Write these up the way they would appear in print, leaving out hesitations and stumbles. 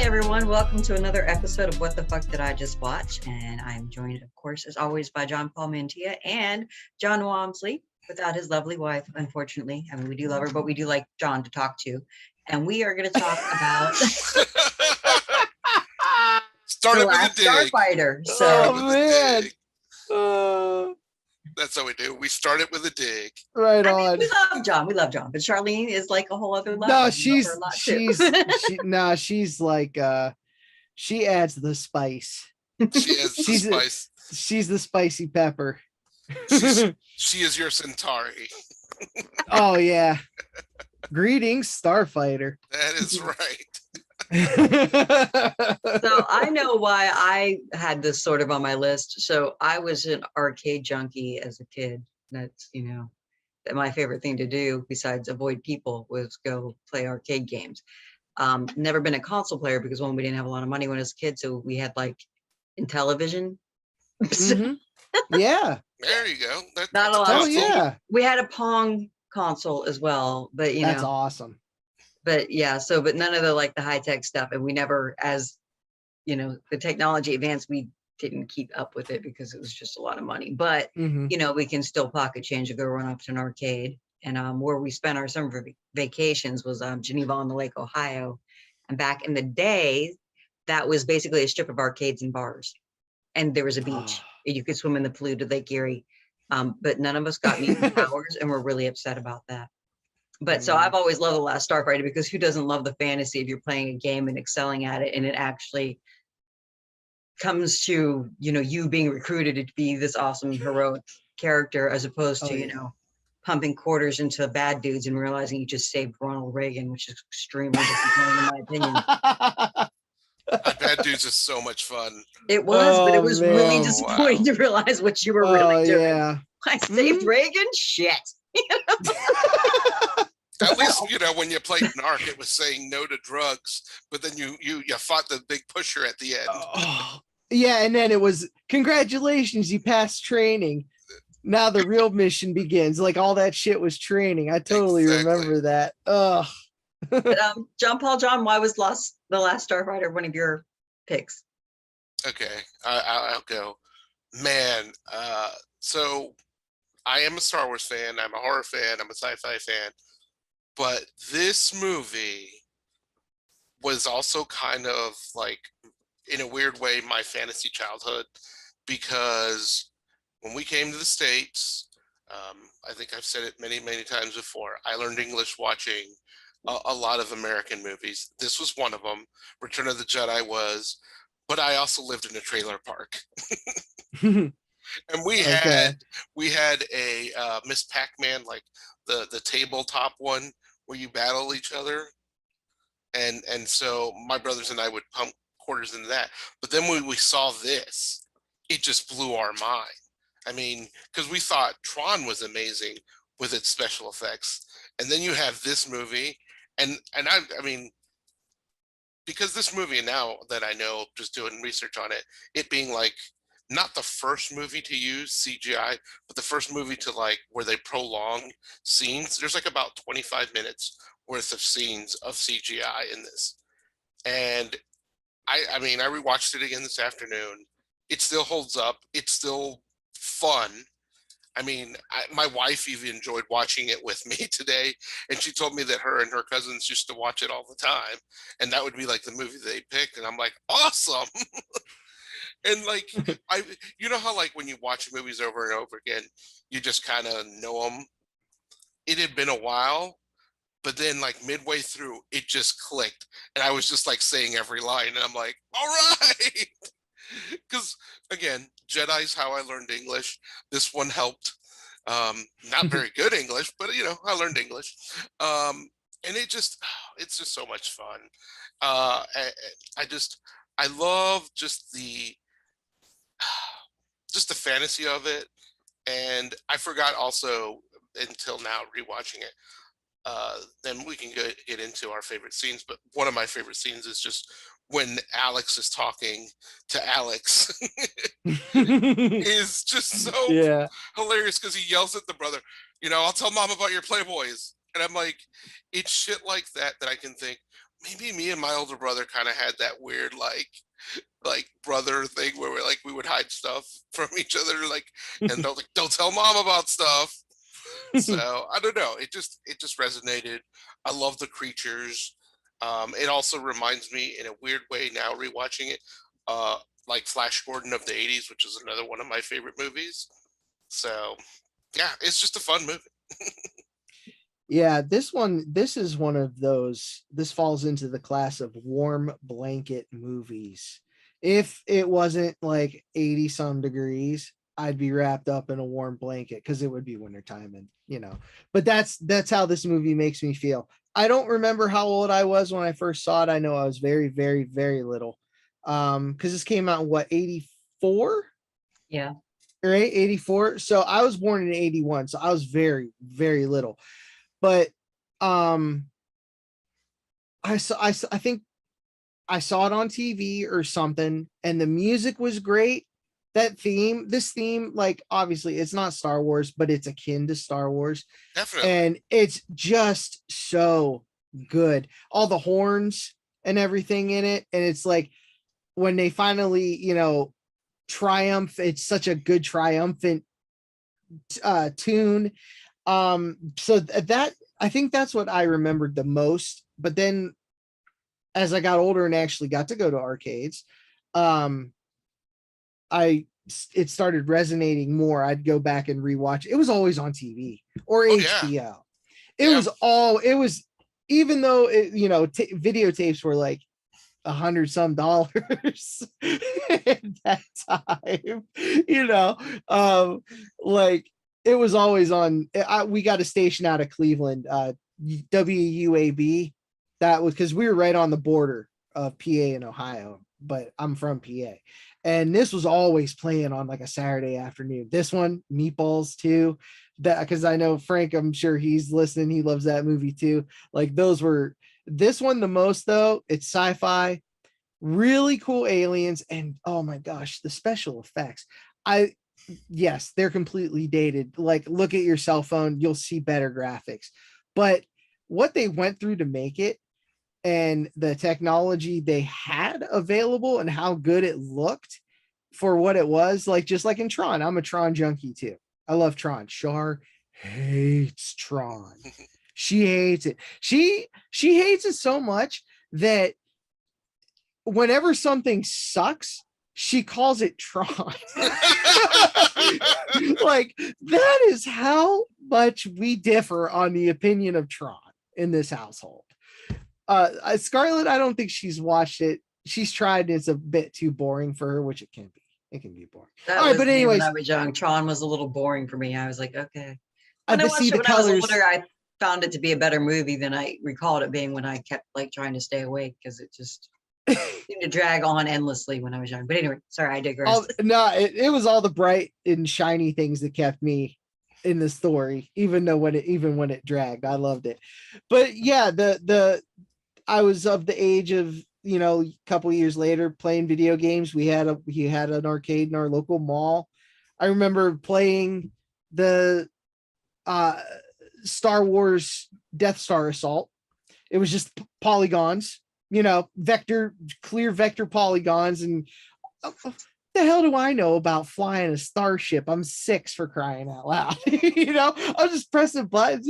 everyone, welcome to another episode of What the Fuck Did I Just Watch? And I'm joined, of course, as always, by John Paul Mantilla and Jon Wamsley, without his lovely wife, unfortunately. I mean, we do love her, but we do like John to talk to. And we are going to talk about Started The Last with a dig. Starfighter. Started with a dig. Oh, That's how we do. We started with a dig. right I on. mean, we love John, but Charlene is like a whole other level. No, We she's love her a lot, too. she's like she adds the spice. She has the She's spice. She's the spicy pepper. She is your Centauri. Oh yeah. Greetings, Starfighter. That is right. So I know why I had this sort of on my list. So I was an arcade junkie as a kid. That's, that my favorite thing to do besides avoid people was go play arcade games. Never been a console player because one, we didn't have a lot of money when I was a kid. So we had like Intellivision. Mhm. Yeah. There you go. Not a lot. Oh yeah. We had a Pong console as well, but That's awesome. but yeah, but none of the high tech stuff. And we never, as the technology advanced, we didn't keep up with it because it was just a lot of money. But Mhm. we can still pocket change and go run up to an arcade. And where we spent our summer vacations was Geneva on the Lake, Ohio. And back in the day, that was basically a strip of arcades and bars. And there was a beach. And you could swim in the polluted Lake Erie. But none of us got mutant powers, and we're really upset about that. But so I've always loved The Last Starfighter because who doesn't love the fantasy of you're playing a game and excelling at it, and it actually comes to you being recruited to be this awesome heroic character as opposed to pumping quarters into bad dudes and realizing you just saved Ronald Reagan, which is extremely disappointing in my opinion. Bad Dudes is so much fun. It was, but it was really man. disappointing to realize what you were really doing. Yeah. I saved Reagan? Shit. At least when you played Narc, it was saying no to drugs, but then you fought the big pusher at the end. Oh, yeah, and then it was congratulations, you passed training. Now the real mission begins. Like all that shit was training. I totally remember that. Ugh. But, John, why was The Last Starfighter one of your picks? Okay, I'll go. Man, so I am a Star Wars fan. I'm a horror fan. I'm a sci-fi fan. But this movie was also kind of like, in a weird way, my fantasy childhood, because when we came to the States, I think I've said it many, many times before, I learned English watching a lot of American movies. This was one of them. Return of the Jedi was, but I also lived in a trailer park. And we had a Miss Pac-Man, like the tabletop one where you battle each other. And so my brothers and I would pump quarters into that. But then when we saw this, it just blew our mind. I mean, because we thought Tron was amazing with its special effects. And then you have this movie. And I mean, because this movie, now that I know, just doing research on it, it being like not the first movie to use CGI, but the first movie to where they prolong scenes. There's like about 25 minutes worth of scenes of CGI in this. And I mean, I rewatched it again this afternoon. It still holds up. It's still fun. I mean, my wife even enjoyed watching it with me today, and she told me that her and her cousins used to watch it all the time, and that would be like the movie they picked, and I'm like, awesome. And you know how when you watch movies over and over again, you just kind of know them. It had been a while, but then midway through, it just clicked, and I was just saying every line, and I'm like, all right. Because again, Jedi's how I learned English. This one helped. Not very good English, but I learned English. And it's just so much fun. I love just the fantasy of it. And I forgot also until now rewatching it. Then we can get into our favorite scenes, but one of my favorite scenes is just when Alex is talking to Alex. Is just so hilarious because he yells at the brother, I'll tell mom about your Playboys. And I'm like, it's shit like that I can think, maybe me and my older brother kind of had that weird like brother thing where we would hide stuff from each other, like, and don't tell mom about stuff. So I don't know. It just resonated. I love the creatures. It also reminds me in a weird way now rewatching it, like Flash Gordon of the '80s, which is another one of my favorite movies. So yeah, it's just a fun movie. Yeah, this is one of those, this falls into the class of warm blanket movies. If it wasn't like 80 some degrees, I'd be wrapped up in a warm blanket because it would be wintertime, and but that's how this movie makes me feel. I don't remember how old I was when I first saw it. I know I was very, very, very little. Because this came out in what, 84? Yeah. Right, 84. So I was born in 81, so I was very, very little. But I think I saw it on TV or something, and the music was great. This theme, like, obviously it's not Star Wars, but it's akin to Star Wars. Definitely. And it's just so good. All the horns and everything in it. And it's like when they finally, triumph, it's such a good triumphant tune. So that, I think that's what I remembered the most. But then as I got older and actually got to go to arcades, it started resonating more. I'd go back and rewatch. It was always on TV or HBO. It was, even though videotapes were like $100 some at that time, like it was always on. We got a station out of Cleveland, WUAB. That was because we were right on the border of PA and Ohio, but I'm from PA. And this was always playing on like a Saturday afternoon. This one, Meatballs too, that because I know Frank, I'm sure he's listening. He loves that movie too. Like those were, this one the most though. It's sci-fi, really cool aliens, and oh my gosh, the special effects. Yes, they're completely dated. Like look at your cell phone, you'll see better graphics. But what they went through to make it, and the technology they had available and how good it looked for what it was, like just like in Tron. I'm a Tron junkie too. I love Tron. Char hates Tron. She hates it. She hates it so much that whenever something sucks, she calls it Tron. Like that is how much we differ on the opinion of Tron in this household. Scarlett, I don't think she's watched it. She's tried. It's a bit too boring for her, which it can be. It can be boring. That All right, was but me anyways, when I was young. Tron was a little boring for me. I was like, okay. I When I watched see it the when I was colors. older, I found it to be a better movie than I recalled it being when I kept like trying to stay awake because it just seemed to drag on endlessly when I was young. But anyway, sorry, I digress. It was all the bright and shiny things that kept me in the story, even when it dragged. I loved it. But yeah, I was of the age of, a couple years later playing video games. We had an arcade in our local mall. I remember playing the Star Wars Death Star Assault. It was just polygons, clear vector polygons. And what the hell do I know about flying a starship? I'm 6 for crying out loud. I'm just pressing buttons,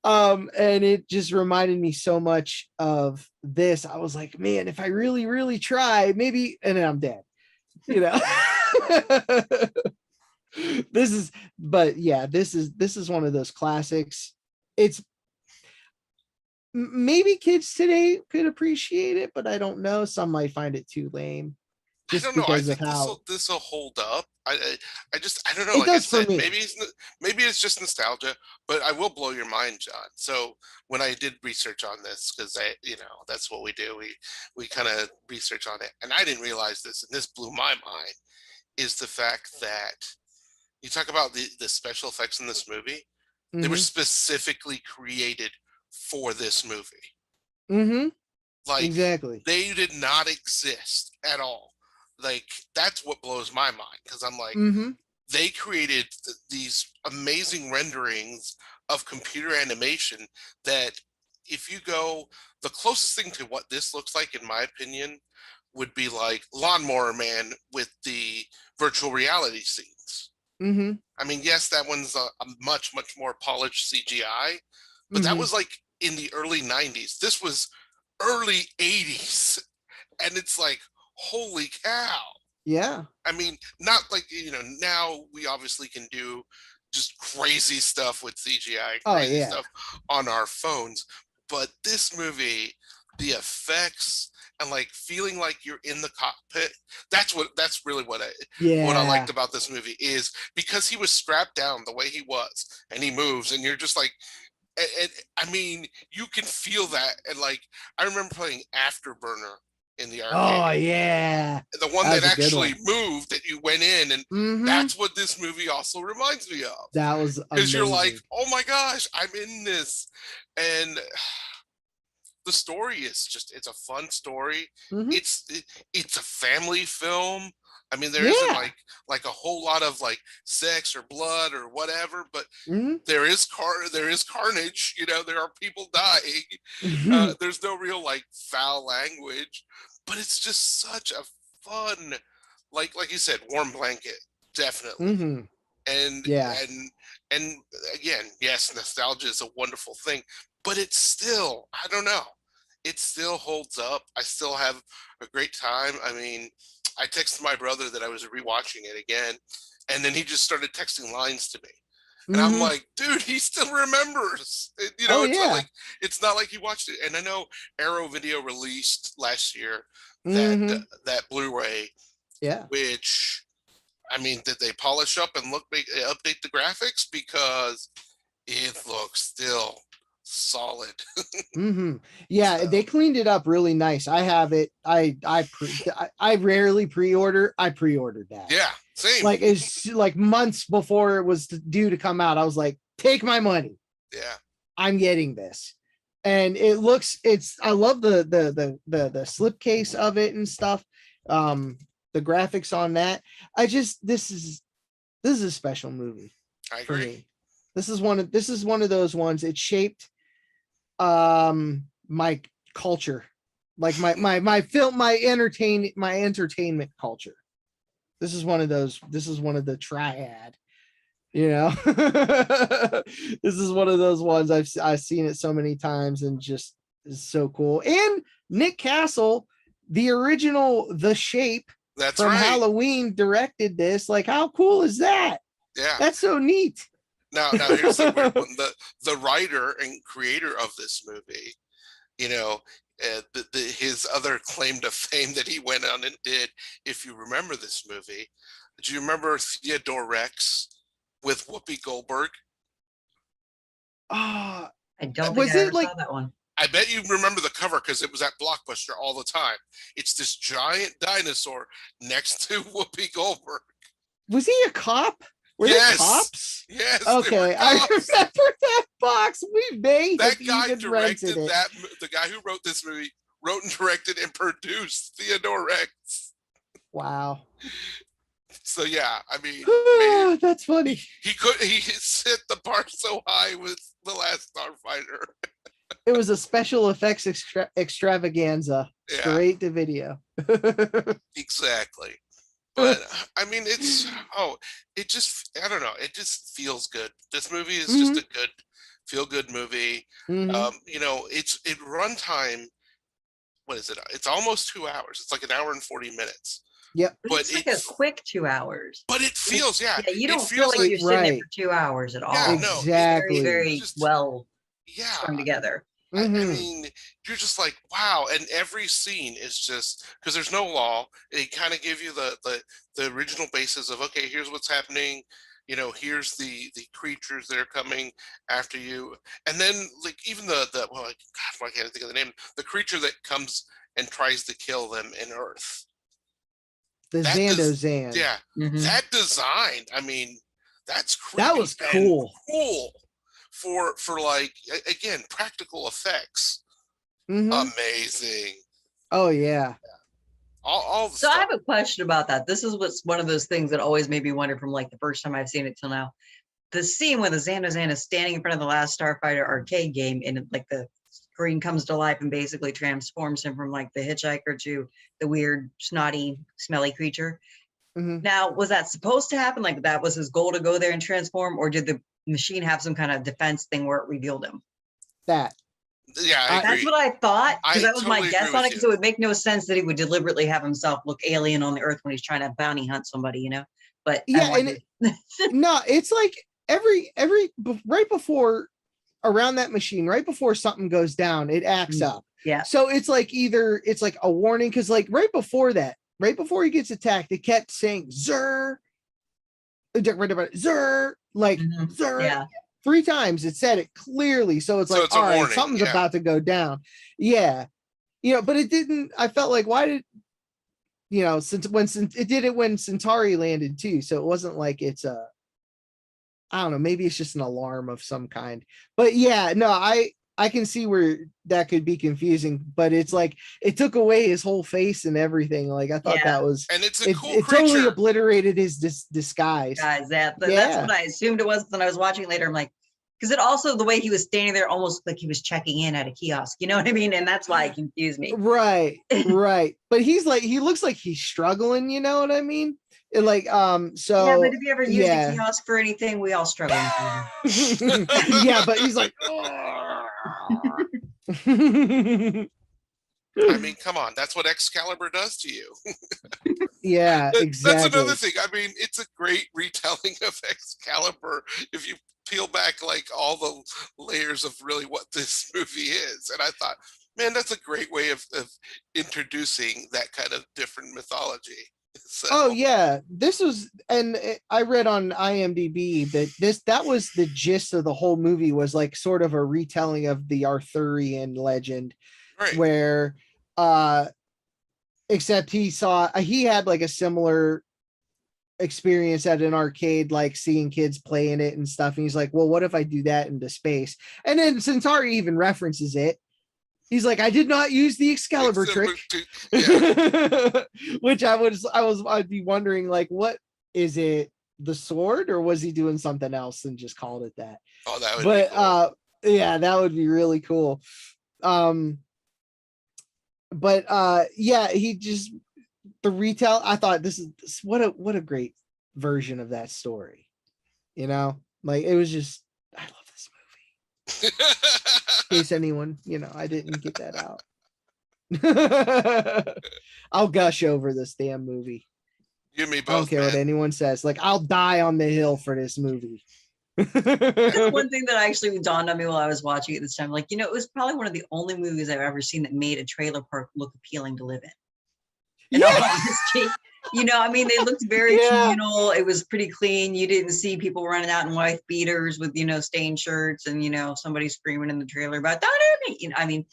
and it just reminded me so much of this. I was like, man, if I really, really try, maybe, and then I'm dead, this is one of those classics. It's maybe kids today could appreciate it, but I don't know. Some might find it too lame. I don't know. I think this will hold up. I don't know. It does for me. Maybe it's just nostalgia, but I will blow your mind, John. So when I did research on this, because that's what we do. We kind of research on it, and I didn't realize this, and this blew my mind, is the fact that you talk about the special effects in this movie. Mm-hmm. They were specifically created for this movie. Mm-hmm. Like exactly, they did not exist at all. Like that's what blows my mind, because I'm like, they created these amazing renderings of computer animation that if you go, the closest thing to what this looks like, in my opinion, would be like Lawnmower Man with the virtual reality scenes. Mm-hmm. I mean, yes, that one's a much, much more polished CGI, but that Mm-hmm. was like in the early 90s. This was early 80s. And it's like, holy cow. Yeah. I mean, not like, now we obviously can do just crazy stuff with CGI, Oh, crazy yeah. stuff on our phones. But this movie, the effects and like feeling like you're in the cockpit, that's really what I liked about this movie, is because he was strapped down the way he was and he moves and you're just like, and I mean, you can feel that. And like, I remember playing Afterburner in the arcade. Oh yeah, the one that that was a good actually one. moved, that you went in, and Mhm. that's what this movie also reminds me of. That was Because you're like, amazing. oh my gosh, I'm in this. And the story is it's a fun story. Mhm. It's a family film. I mean, there isn't Yeah. like a whole lot of like sex or blood or whatever, but Mhm. there is carnage. There are people dying. Mhm. There's no real like foul language, but it's just such a fun, like you said, warm blanket, definitely. Mhm. And Yeah. and again, yes, nostalgia is a wonderful thing, but it's still, I don't know, it still holds up. I still have a great time. I mean, I texted my brother that I was rewatching it again, and then he just started texting lines to me. And I'm Mhm. like, dude, he still remembers. Oh It's yeah. not like he watched it. And I know Arrow Video released last year that Mhm. that Blu-ray, Yeah. which, I mean, did they polish up and update the graphics? Because it looks still solid. Mm-hmm. Yeah, So, they cleaned it up really nice. I have it. I rarely pre-order. I pre-ordered that. yeah, same. Like it's like months before it was due to come out. I was like, take my money. Yeah. I'm getting this. And I love the slipcase of it and stuff. The graphics on that. This is a special movie I for agree. me. This is one of those ones. It shaped my culture, like my film, my entertainment culture. This is one of the triad, this is one of those ones I've seen it so many times and just is so cool. And Nick Castle, the original The Shape That's from right. Halloween, directed this. Like, how cool is that? Yeah. That's so neat. Now here's the weird one. The writer and creator of this movie, his other claim to fame that he went on and did, if you remember this movie, do you remember Theodore Rex with Whoopi Goldberg? I don't Was think I it ever like saw that one. I bet you remember the cover because it was at Blockbuster all the time. It's this giant dinosaur next to Whoopi Goldberg. Was he a cop? Were there cops? Yes. Okay, I remember that box. We may that have guy even directed rented it. that. The guy who wrote this movie wrote and directed and produced Theodore Rex. Wow. So yeah, I mean, that's funny. He set the bar so high with The Last Starfighter. It was a special effects extravaganza, straight to video. Exactly. But I mean, I don't know, it just feels good. This movie is just a good feel good movie. It's runtime. What is it? It's almost 2 hours. It's like an hour and 40 minutes. Yep. But it's like a quick 2 hours. But it feels, yeah. You don't feel like you're sitting there for 2 hours at all. Yeah, exactly. Very well strung together. I mean, you're just like, wow. And every scene is just, because there's no law. They kind of give you the original basis of, okay, here's what's happening. Here's the creatures that are coming after you. And then like even God, why can't I think of the name? The creature that comes and tries to kill them in Earth. The Zandozan. Yeah. That design, I mean, that's creepy. That was cool. Cool. For like, again, practical effects. Amazing. Oh yeah. All the so stuff. I have a question about that. This is what's one of those things that always made me wonder from like the first time I've seen it till now. The scene when the Zandozan is standing in front of the Last Starfighter arcade game in like the Green comes to life and basically transforms him from like the hitchhiker to the weird, snotty, smelly creature. Mhm. Now, was that supposed to happen? Like that was his goal to go there and transform, or did the machine have some kind of defense thing where it revealed him? That. Yeah, I agree. That's what I thought, because I that was my totally guess agree on with it, because you. it would make no sense that he would deliberately have himself look alien on the earth when he's trying to bounty hunt somebody, you know? But Yeah, I and wondered. No, it's like right before around that machine, right before something goes down, it acts up. Yeah. So it's like either it's like a warning, because like right before that, right before he gets attacked, it kept saying Zer, Zer, like Mhm. Zer. Yeah. 3 times it said it clearly. So it's So like, it's a all right, warning, something's yeah. about to go down. Yeah. But it didn't. I felt like, why did since it did it when Centauri landed too. So it wasn't like it's I don't know, maybe it's just an alarm of some kind. But yeah, no, I can see where that could be confusing, but it's like it took away his whole face and everything. Like I thought that was, and it's a cool it totally creature. obliterated his disguise. Guys, that's Yeah. what I assumed it was. When I was watching later, I'm like, because it also, the way he was standing there almost like he was checking in at a kiosk, you know what I mean? And that's why it confused me. Right. But he's like, he looks like he's struggling, you know what I mean? So Yeah, but if you ever used yeah. a kiosk for anything, we all struggle. Yeah, but he's like, I mean, come on, that's what Excalibur does to you. yeah, exactly. That's another thing. I mean, it's a great retelling of Excalibur if you peel back like all the layers of really what this movie is. And I thought, man, that's a great way of introducing that kind of different mythology. So. Oh yeah, this was, and I read on IMDb that was the gist of the whole movie, was like sort of a retelling of the Arthurian legend, right. Where except he had like a similar experience at an arcade, like seeing kids play in it and stuff, and he's like, well, what if I do that into space? And then Centauri even references it. He's like, I did not use the Excalibur trick. Yeah. Which I'd be wondering, like, what is it, the sword, or was he doing something else and just called it that? Oh, that would be cool. Yeah, that would be really cool. Yeah, he just, the retell, I thought what a great version of that story. Like it was just, I love this movie. In case anyone, I didn't get that out. I'll gush over this damn movie. You and me both. I don't care what anyone says. Like, I'll die on the hill for this movie. That's one thing that actually dawned on me while I was watching it this time. Like, it was probably one of the only movies I've ever seen that made a trailer park look appealing to live in. In all honesty, I mean, they looked very communal. It was pretty clean. You didn't see people running out in wife beaters with, stained shirts and, somebody screaming in the trailer about, don't hurt me. I mean,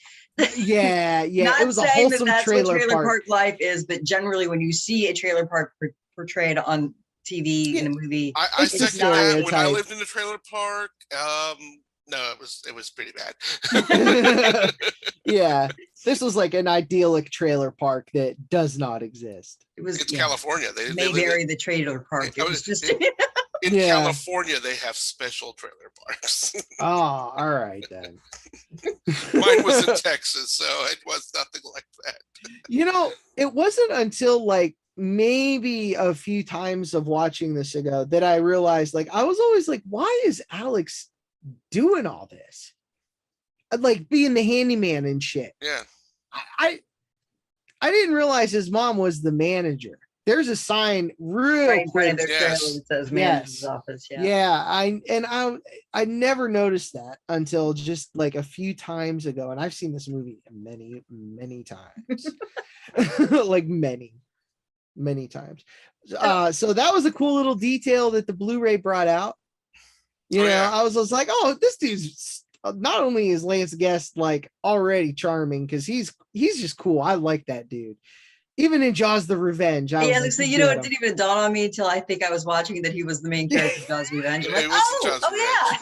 yeah. Not it was a saying wholesome that's trailer what park life is, but generally when you see a trailer park portrayed on TV in a movie, I second that. When I lived in the trailer park, no, it was pretty bad. Yeah, this was like an idyllic trailer park that does not exist. It's California. They vary the trailer park. It was just in California, they have special trailer parks. Oh, all right then. Mine was in Texas, so it was nothing like that. It wasn't until like maybe a few times of watching this ago that I realized, like, I was always like, why is Alex doing all this? Like being the handyman and shit. Yeah. I didn't realize his mom was the manager. There's a sign real quick that says manager's office. Yeah. I never noticed that until just like a few times ago. And I've seen this movie many, many times. Like many times. So that was a cool little detail that the Blu-ray brought out. I was like, oh, this dude's, not only is Lance Guest like already charming, because he's just cool. I like that dude. Even in Jaws the Revenge. It didn't even dawn on me until I think I was watching that he was the main character of Jaws Revenge. I'm like, yeah.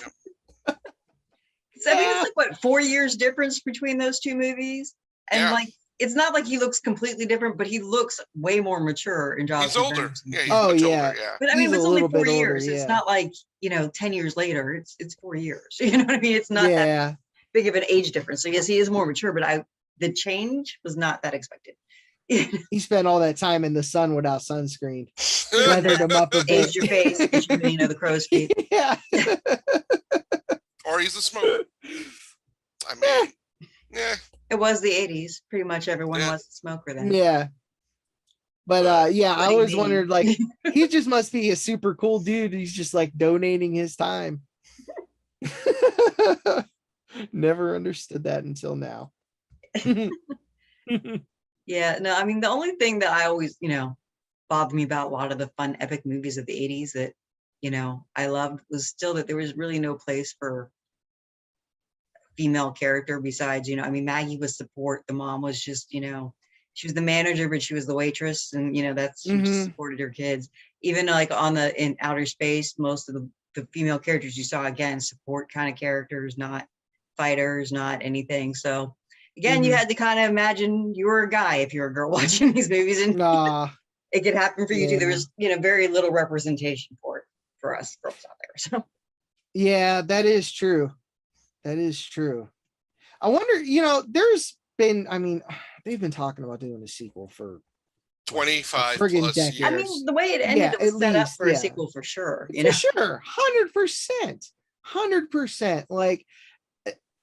So I mean, it's like what, 4 years difference between those two movies, and like it's not like he looks completely different, but he looks way more mature in Jaws. He's older. Yeah, he's older, yeah. But I mean, it's only 4 years. It's not like 10 years later. It's 4 years. You know what I mean? It's not that big of an age difference. So yes, he is more mature, but the change was not that expected. He spent all that time in the sun without sunscreen. Weathered him up a bit. Aged your face, get you, the crow's feet. Yeah. Or he's a smoker. I mean, yeah. It was the 80s. Pretty much everyone was a smoker then. Yeah. But yeah, I always me. wondered, like, he just must be a super cool dude. He's just like donating his time. Never understood that until now. Yeah, no, I mean, the only thing that I always, bothered me about a lot of the fun epic movies of the 80s that, I loved was still that there was really no place for female character besides, I mean, Maggie was support. The mom was just, she was the manager, but she was the waitress, and that's she just supported her kids. Even like in outer space, most of the female characters you saw, again, support kind of characters, not fighters, not anything. So again, you had to kind of imagine you were a guy if you're a girl watching these movies, and it could happen for you too. There was very little representation for us girls out there. So yeah, that is true. That is true. I wonder, there's been, I mean, they've been talking about doing a sequel for 25 friggin' plus decades. I mean, the way it ended, it was set up for a sequel for sure. For sure, 100%. Like,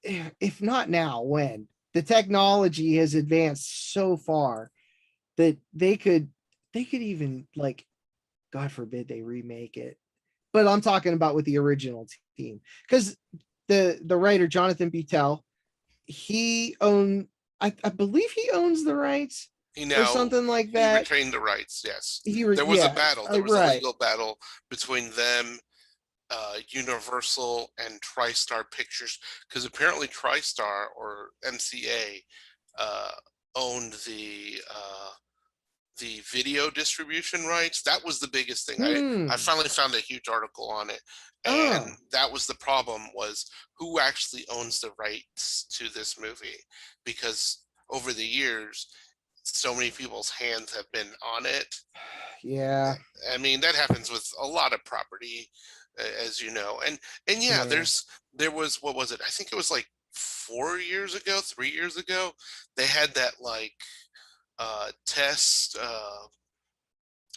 if not now, when? The technology has advanced so far that they could even, like, God forbid they remake it. But I'm talking about with the original team, because the writer Jonathan Beitel, I believe he owns the rights. Or something like that. He retained the rights. Yes, there was a battle. There was a legal battle between them, Universal, and TriStar Pictures, because apparently TriStar or MCA owned the video distribution rights. That was the biggest thing. I finally found a huge article on it, and that was the problem, was who actually owns the rights to this movie, because over the years so many people's hands have been on it. Yeah, I mean, that happens with a lot of property, as you know. And yeah, there was, what was it, I think it was like 3 years ago, they had that like test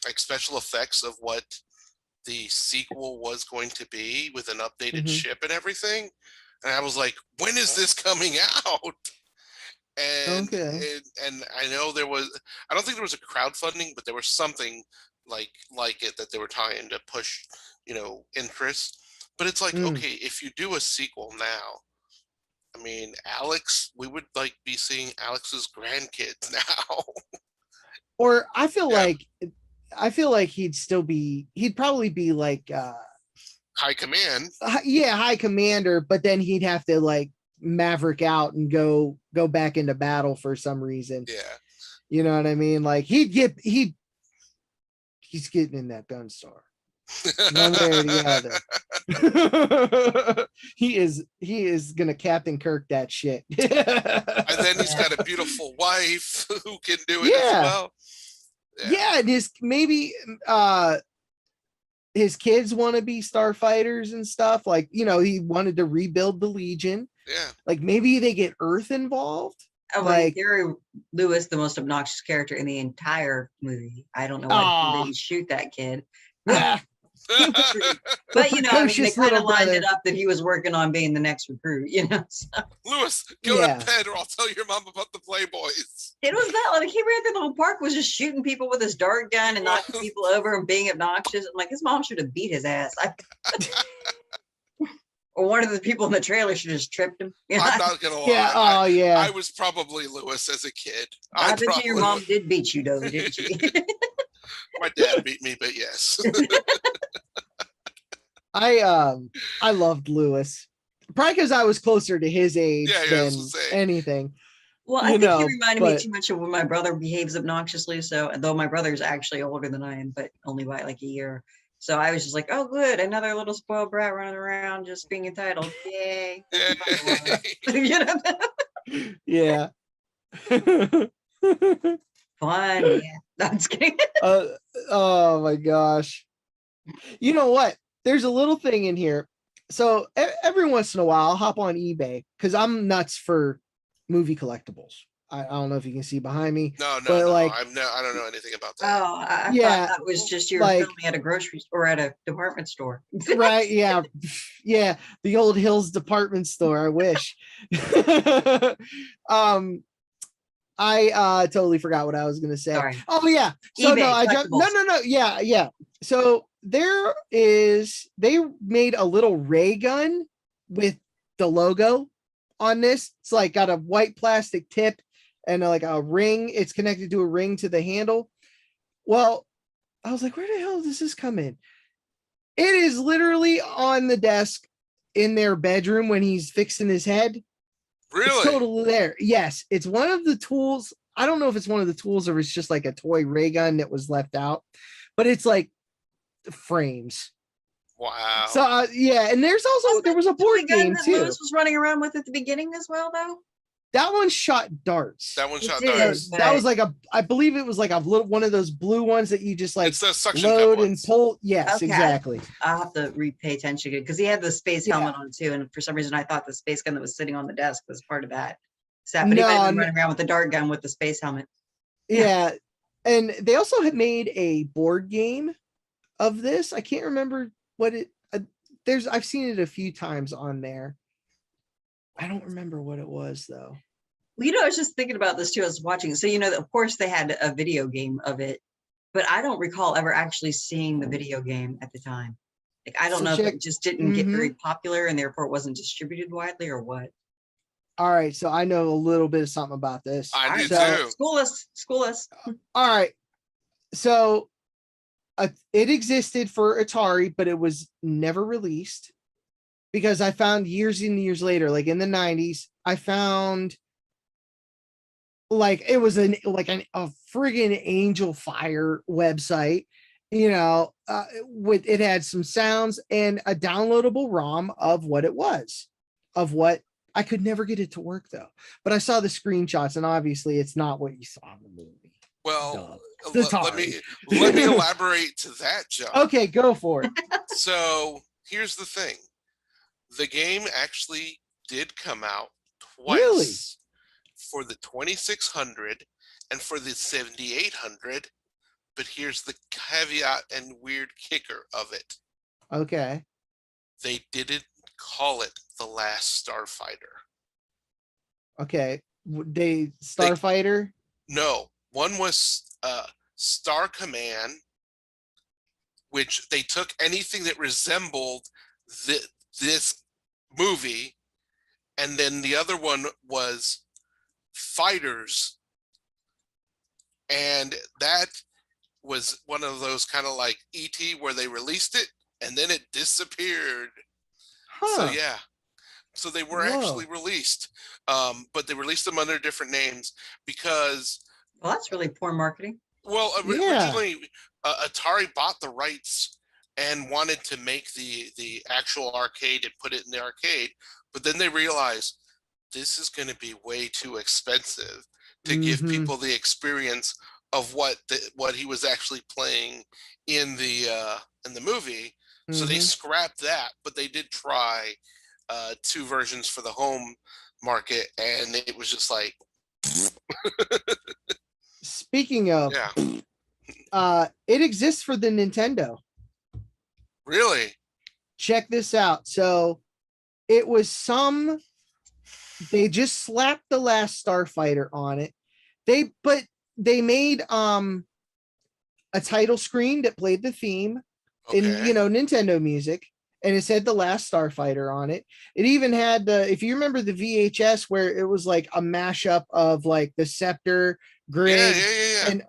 like special effects of what the sequel was going to be with an updated ship and everything, and I was like, when is this coming out? And I know I don't think there was a crowdfunding, but there was something like it that they were trying to push, interest. But it's like, okay, if you do a sequel now, I mean, Alex, we would like be seeing Alex's grandkids now. Or I feel like he'd probably be like high command. High commander, but then he'd have to like maverick out and go back into battle for some reason. Yeah. You know what I mean? Like he's getting in that Gunstar. One way or the other. He is gonna Captain Kirk that shit. And then he's got a beautiful wife who can do it as well. Yeah, and his kids want to be starfighters and stuff. Like, he wanted to rebuild the Legion. Yeah. Like maybe they get Earth involved. Oh, like Gary Lewis, the most obnoxious character in the entire movie. I don't know why they didn't shoot that kid. But they kind of lined it up that he was working on being the next recruit, So. Lewis, go to bed or I'll tell your mom about the Playboys. It was that, like, he ran through the whole park, was just shooting people with his dart gun and knocking people over and being obnoxious. I'm like, his mom should have beat his ass. Or one of the people in the trailer should have just tripped him. I'm not gonna lie. Yeah. I was probably Lewis as a kid. I bet your mom did beat you, though, didn't she? My dad beat me, but yes. I loved Lewis, probably because I was closer to his age than anything. Well, I think he reminded me too much of when my brother behaves obnoxiously. So, though my brother's actually older than I am, but only by like a year. So I was just like, oh, good, another little spoiled brat running around, just being entitled. Yay! Yeah. Fun. Yeah. That's kidding. Oh my gosh. You know what? There's a little thing in here. So every once in a while, I'll hop on eBay because I'm nuts for movie collectibles. I don't know if you can see behind me, No, but like, I don't know anything about Oh, that. I thought yeah, that was just you were like, filming at a grocery store or at a department store. right? Yeah, yeah, the old Hills department store. I wish. um, I totally forgot what I was gonna say. Sorry. Oh yeah. So no, eBay I jumped. No, collectibles. no, no. Yeah, yeah. So they made a little ray gun with the logo on this. It's like got a white plastic tip and like a ring. It's connected to a ring to the handle. Well, I was like, where the hell does this come in? It is literally on the desk in their bedroom when he's fixing his head. It's Really? totally there. Yes, it's one of the tools. I don't know if it's one of the tools or it's just like a toy ray gun that was left out, but it's like frames. Wow. So yeah, and there was a board Toy gun game that too. Lewis was running around with at the beginning as well, though. That one shot darts. That one It shot did. darts. That was like I believe it was like a little one of those blue ones that you just like It's the suction load cup and ones. pull. Yes, Okay. exactly. I'll have to pay attention because he had the space Yeah. helmet on too, and for some reason I thought the space gun that was sitting on the desk was part of that set, but he No, might have been no. running around with the dart gun with the space helmet. Yeah. And they also had made a board game of this. I can't remember what it I've seen it a few times on there. I don't remember what it was though. Well, I was just thinking about this too. I was watching. So, of course they had a video game of it, but I don't recall ever actually seeing the video game at the time. Like, I don't So know if check- it just didn't get very popular and therefore it wasn't distributed widely or what. All right, so I know a little bit of something about this. I do So- too. School us. All right. So it existed for Atari, but it was never released because I found years and years later, like in the 90s, I found like it was a friggin' Angel Fire website, with it had some sounds and a downloadable ROM of what it was, of what I could never get it to work though. But I saw the screenshots and obviously it's not what you saw in the movie. Well, It's let me Atari. elaborate to that, John. Okay, go for it. So here's the thing: the game actually did come out twice, Really? for the 2600 and for the 7800. But here's the caveat and weird kicker of it: Okay. they didn't call it the Last Starfighter. Okay. They Starfighter. No, one was Star Command, which they took anything that resembled this movie, and then the other one was Fighters, and that was one of those kind of like E.T. where they released it and then it disappeared. Huh. So yeah, so they were Whoa. actually released, but they released them under different names because, Well, that's really poor marketing. well, Yeah. originally Atari bought the rights and wanted to make the actual arcade and put it in the arcade, but then they realized this is going to be way too expensive to give Mhm. people the experience of what he was actually playing in the movie. So they Mhm. scrapped that, but they did try two versions for the home market, and it was just like, Speaking of, yeah, it exists for the Nintendo. really? Check this out. So it was they just slapped the Last Starfighter on it. They made a title screen that played the theme in Okay. Nintendo music, and it said the Last Starfighter on it. It even had if you remember the VHS where it was like a mashup of like the Scepter, Grid, Yeah. and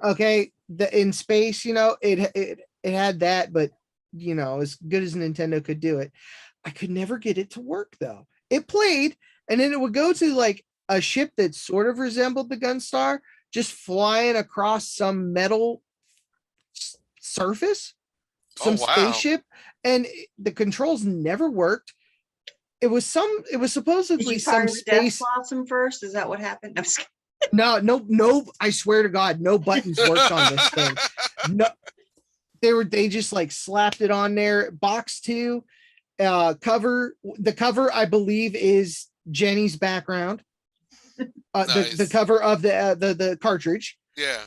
in space, it had that, but as good as Nintendo could do it, I could never get it to work though. It played, and then it would go to like a ship that sort of resembled the Gunstar, just flying across some metal surface, some Oh, wow. spaceship, and the controls never worked. It was Did supposedly you some fire the Death space. Blossom first? Is that what happened? I'm just kidding. No, I swear to God, no buttons worked on this thing. No, they just like slapped it on there. Box 2, The cover, I believe, is Jenny's background. Nice. The cover of the cartridge. Yeah.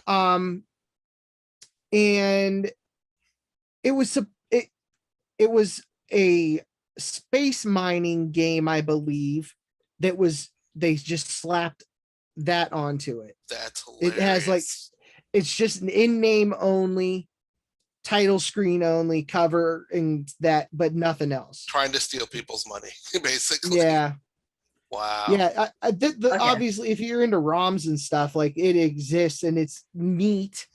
And it was a space mining game, I believe, they just slapped that onto it. That's hilarious. It has it's just an in-name only, title screen only, cover and that, but nothing else. Trying to steal people's money, basically. Yeah. Wow. Yeah. Obviously, if you're into ROMs and stuff, like, it exists and it's neat,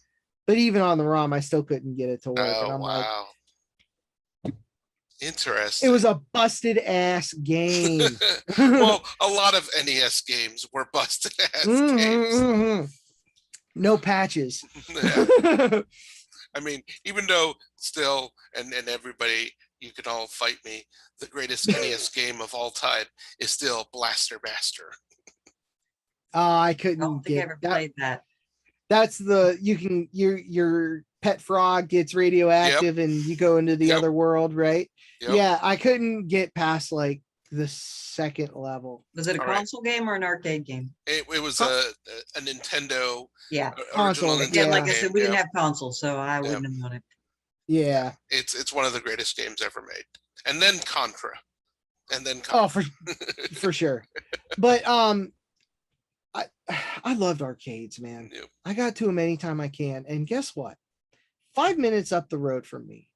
but even on the ROM, I still couldn't get it to work. Oh, and I'm like, wow. Interesting. it was a busted ass game. Well, a lot of NES games were busted ass games. No patches. Yeah. I mean, even though still, and everybody, you can all fight me, the greatest NES game of all time is still Blaster Master. I I couldn't don't think I get ever that. played that. That's your pet frog gets radioactive and you go into the other world, right? Yep. Yeah, I couldn't get past like the second level. Was it a All right. console game or an arcade game? It was a Yeah. Nintendo original Console. Nintendo Again, like I game, said, we didn't yeah. have consoles, so I wouldn't have known it. Yeah. It's one of the greatest games ever made. And then Contra. And then Oh, Contra. for sure. But I loved arcades, man. Yep. I got to them anytime I can. And guess what? 5 minutes up the road from me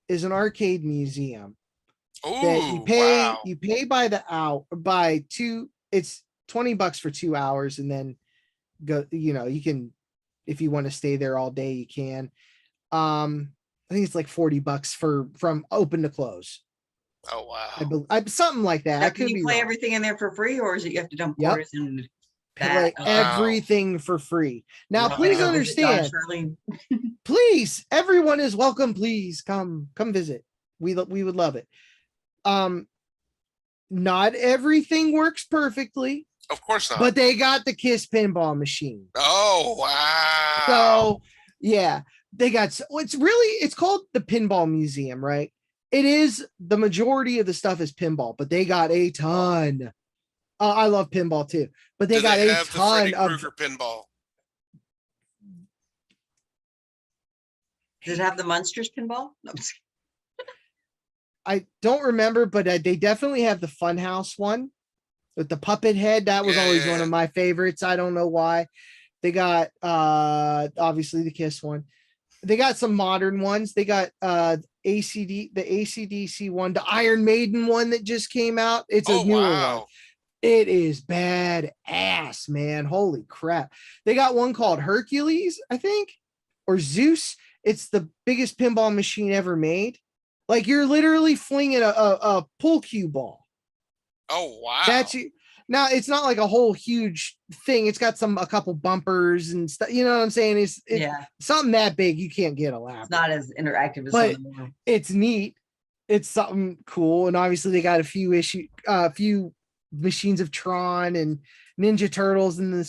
is an arcade museum that Oh, wow. you pay by the hour, it's $20 for 2 hours, and then go, you can, if you want to stay there all day, you can. I think it's like $40 from open to close. Oh, wow. Something like that. Now, I can could you be play wrong. everything in there for free, or is it you have to dump Yep. quarters in Play that? everything for free. Now, Wow. please Go visit Don understand. Shirley. Please, everyone is welcome. Please come visit. We would love it. Not everything works perfectly, Of course not. but they got the KISS pinball machine. Oh, wow. So yeah, they got, it's called the Pinball Museum, right? It is, the majority of the stuff is pinball, but they got a ton. I love pinball too, but they Do got they a have the ton Freddy of. Krueger pinball? Does it have the Munsters pinball? No, I'm just I don't remember, but they definitely have the Funhouse one with the puppet head. That was always one of my favorites. I don't know why. They got obviously the KISS one. They got some modern ones. They got the AC/DC one, the Iron Maiden one that just came out. It's a newer one. It is bad ass, man. Holy crap. They got one called Hercules, I think, or Zeus. It's the biggest pinball machine ever made. Like, you're literally flinging a pool cue ball. Oh, wow. Now, it's not like a whole huge thing. It's got a couple bumpers and stuff. You know what I'm saying? It's something that big you can't get elaborate. It's not as interactive as but some of them. it's neat. It's something cool. And obviously they got a few machines of Tron and Ninja Turtles and the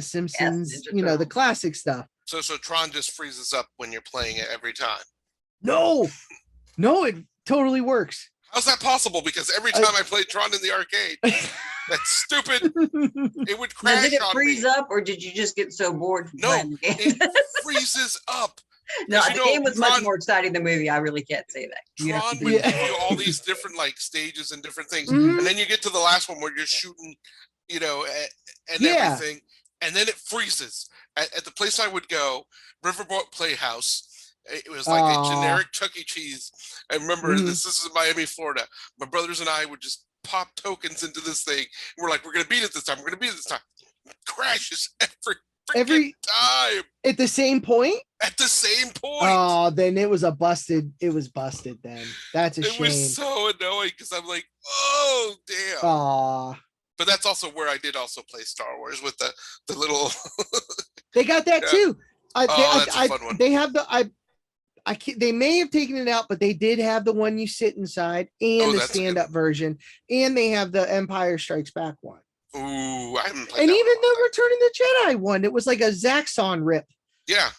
Simpsons, Ninja Turtles. the classic stuff. So Tron just freezes up when you're playing it every time. No, it totally works. How's that possible? Because every time I played Tron in the arcade, that's stupid. It would crash. Now, did it on freeze me. up, or did you just get so bored from No, playing the game? it freezes up. No, 'Cause, the game was much more exciting than the movie. I really can't say that. Tron would give you all these different stages and different things, and then you get to the last one where you're shooting, and everything, and then it freezes. At the place I would go, Riverboat Playhouse. It was like a generic Chuck E. Cheese. I remember this is in Miami, Florida. My brothers and I would just pop tokens into this thing. We're like, we're gonna beat it this time. We're gonna beat it this time. Crashes every time. At the same point. At the same point. Oh, then it was busted. It was busted. Then that's a shame. It was so annoying because I'm like, oh damn. Aw. But that's also where I did also play Star Wars with the little. They got that too. That's a fun one. They have they may have taken it out, but they did have the one you sit inside and the stand-up version, and they have the Empire Strikes Back one. Ooh, I haven't played. And even the Return of the Jedi one, it was like a Zaxxon rip. Yeah.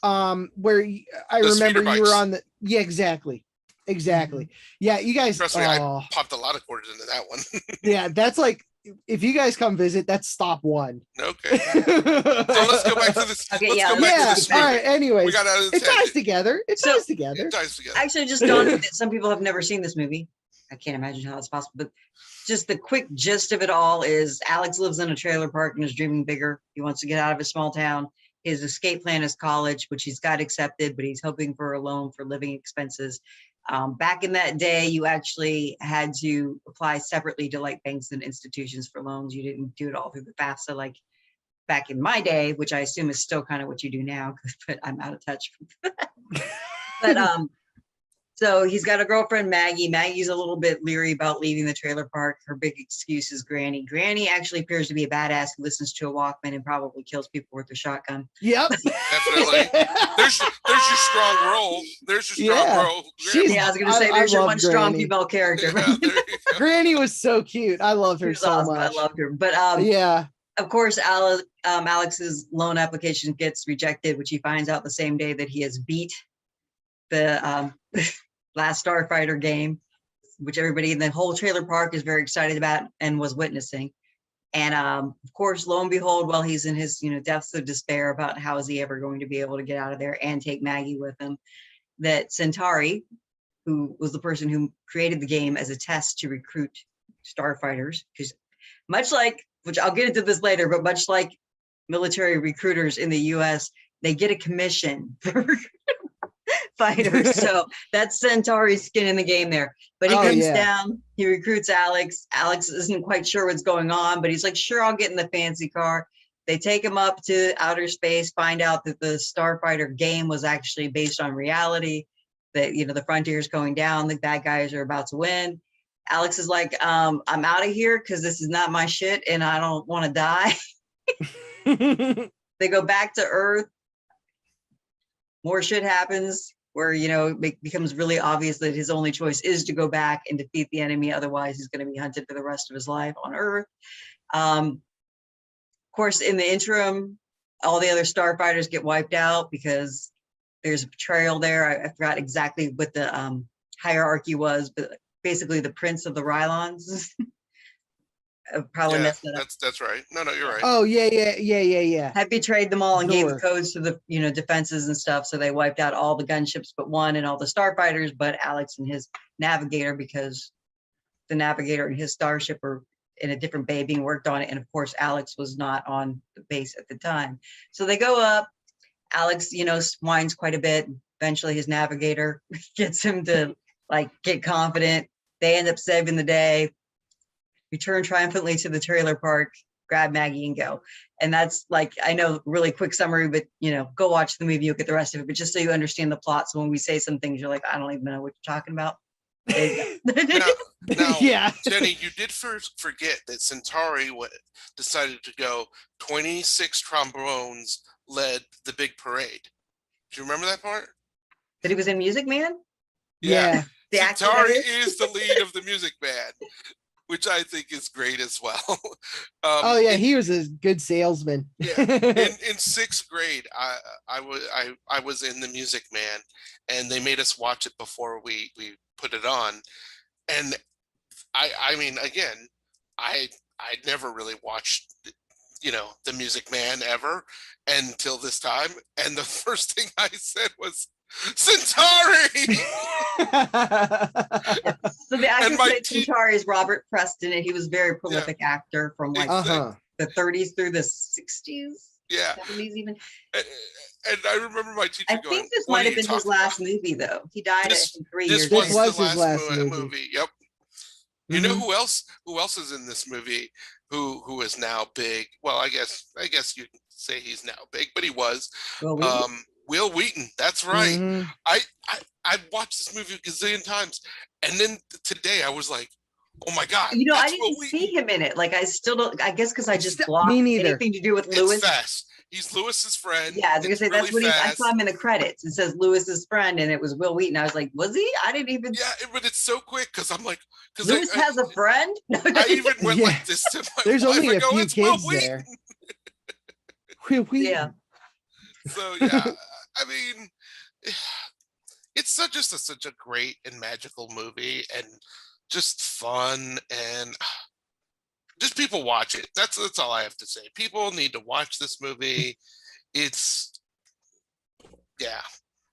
Where I remember you were on exactly. Exactly. Yeah, you guys. Trust me, I popped a lot of quarters into that one. Yeah, that's like if you guys come visit, that's stop one. Okay. So let's go back to this. Okay, Let's yeah, go back to Yeah. this All movie. right. Anyways, We got out of the it ties tangent. together. It So- ties together. It ties together. Actually, just dawned that some people have never seen this movie. I can't imagine how that's possible, but just the quick gist of it all is Alex lives in a trailer park and is dreaming bigger. He wants to get out of his small town. His escape plan is college, which he's got accepted, but he's hoping for a loan for living expenses. Back in that day, you actually had to apply separately to like banks and institutions for loans. You didn't do it all through the FAFSA like back in my day, which I assume is still kind of what you do now, but I'm out of touch. But so he's got a girlfriend, Maggie. Maggie's a little bit leery about leaving the trailer park. Her big excuse is Granny. Granny actually appears to be a badass who listens to a Walkman and probably kills people with a shotgun. Yep. Definitely. There's your strong role. There's your strong Yeah. role. She's- Yeah, I was going to say, I there's your love one strong Granny. female character. Yeah, there you go. Granny was so cute. I loved She her was so awesome. much. I loved her. But Yeah. of course, Alex's loan application gets rejected, which he finds out the same day that he has beat the Last Starfighter game, which everybody in the whole trailer park is very excited about and was witnessing. And of course, lo and behold, while he's in his depths of despair about how is he ever going to be able to get out of there and take Maggie with him, that Centauri, who was the person who created the game as a test to recruit starfighters, because much like, which I'll get into this later, but much like military recruiters in the US, they get a commission for fighters. So that's Centauri's skin in the game there. But he Oh, comes yeah. down, he recruits Alex. Alex isn't quite sure what's going on, but he's like, sure, I'll get in the fancy car. They take him up to outer space, find out that the Starfighter game was actually based on reality, that, the frontier is going down, the bad guys are about to win. Alex is like, I'm out of here because this is not my shit and I don't want to die. They go back to Earth. More shit happens where, it becomes really obvious that his only choice is to go back and defeat the enemy. Otherwise, he's going to be hunted for the rest of his life on Earth. Of course, in the interim, all the other starfighters get wiped out because there's a betrayal there. I forgot exactly what the hierarchy was, but basically the prince of the Rylons. Probably Yeah, messed that up. that's right. No, you're right. Oh yeah. Had betrayed them all and gave the Zor. codes to the defenses and stuff, so they wiped out all the gunships but one and all the starfighters but Alex and his navigator, because the navigator and his starship are in a different bay being worked on it, and of course Alex was not on the base at the time. So they go up. Alex whines quite a bit. Eventually his navigator gets him to get confident. They end up saving the day, return triumphantly to the trailer park, grab Maggie and go. And that's I know, really quick summary, but go watch the movie, you'll get the rest of it. But just so you understand the plot, so when we say some things, you're like, I don't even know what you're talking about. Now, Yeah. Jenny, you did first forget that Centauri decided to go 26 trombones led the big parade. Do you remember that part? That he was in Music Man? Yeah. The actor Centauri that is? is the lead of the music band, which I think is great as well. Oh yeah, he was a good salesman. Yeah. In sixth grade, I was in the Music Man, and they made us watch it before we put it on. And I mean, again, I'd never really watched, the Music Man ever until this time. And the first thing I said was, Centauri! So the actor And my played Centauri is Robert Preston, and he was a very prolific actor from Uh-huh. the 30s through the 60s, Yeah. 70s even. And I remember my teacher I going, think this "What might are have you been his talking last about?" movie, though. He died This- 3 This years was ago. was the his last last movie. movie. Yep. You know Mhm. who else? Who else is in this movie? Who is now big? Well, I guess you can say he's now big, but he was. Will Wheaton? Will Wheaton. That's right. Mhm. I watched this movie a gazillion times, and then today I was like, oh my god, I that's didn't Will see Wheaton. him in it. I still don't. I guess because I just Me blocked neither. anything to do with It's Lewis. fast. He's Lewis's friend. Yeah, I was gonna It's say that's really what I fast. saw him in the credits. It says Lewis's friend, and it was Will Wheaton. I was like, was he? I didn't even. Yeah, but it's so quick because I'm like, because Lewis has a friend. I even went Yeah. like this to my There's wife. only I a go, few it's Will kids Wheaton. there. Will Wheaton. Yeah. So yeah, I mean, it's such a great and magical movie, and just fun, and just people watch it. That's all I have to say. People need to watch this movie. It's yeah,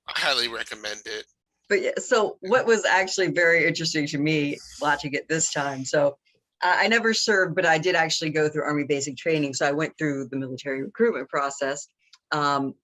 I highly recommend it. But yeah, so what was actually very interesting to me watching it this time. So I never served, but I did actually go through Army basic training. So I went through the military recruitment process. And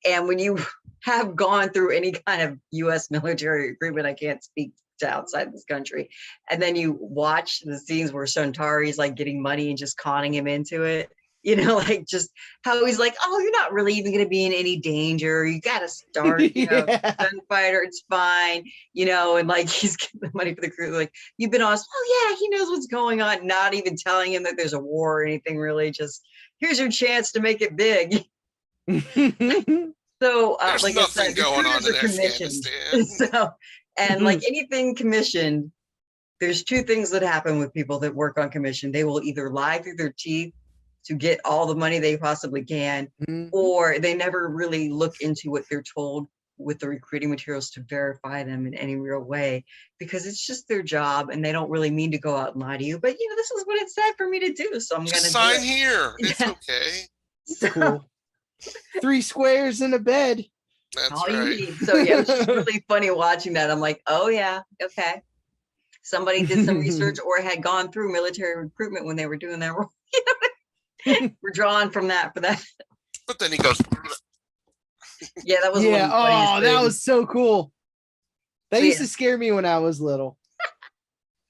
when you have gone through any kind of U.S. military recruitment, I can't speak to outside this country. And then you watch the scenes where Centauri's like getting money and just conning him into it. You know, like just how he's like, oh, you're not really even going to be in any danger. You got to start, you know, gunfighter. It's fine, you know, and like he's getting the money for the crew. Like, you've been honest. Oh, yeah, he knows what's going on. Not even telling him that there's a war or anything, really. Just here's your chance to make it big. So, There's like nothing I said, going on in commissioned. Afghanistan. So, and like anything commissioned, there's two things that happen with people that work on commission. They will either lie through their teeth to get all the money they possibly can, or they never really look into what they're told with the recruiting materials to verify them in any real way, because it's just their job and they don't really mean to go out and lie to you. But you know, this is what it said for me to do, so I'm gonna sign do it. here. It's okay. So, Cool. 3 squares in a bed. That's all you right. need. So yeah, it was just really funny watching that. I'm like, oh yeah, okay. Somebody did some research or had gone through military recruitment when they were doing their role. We're drawing from that for that. But then he goes. Yeah, that was Yeah. one of the funniest Oh, that things. was so cool. That So, used yeah. to scare me when I was little.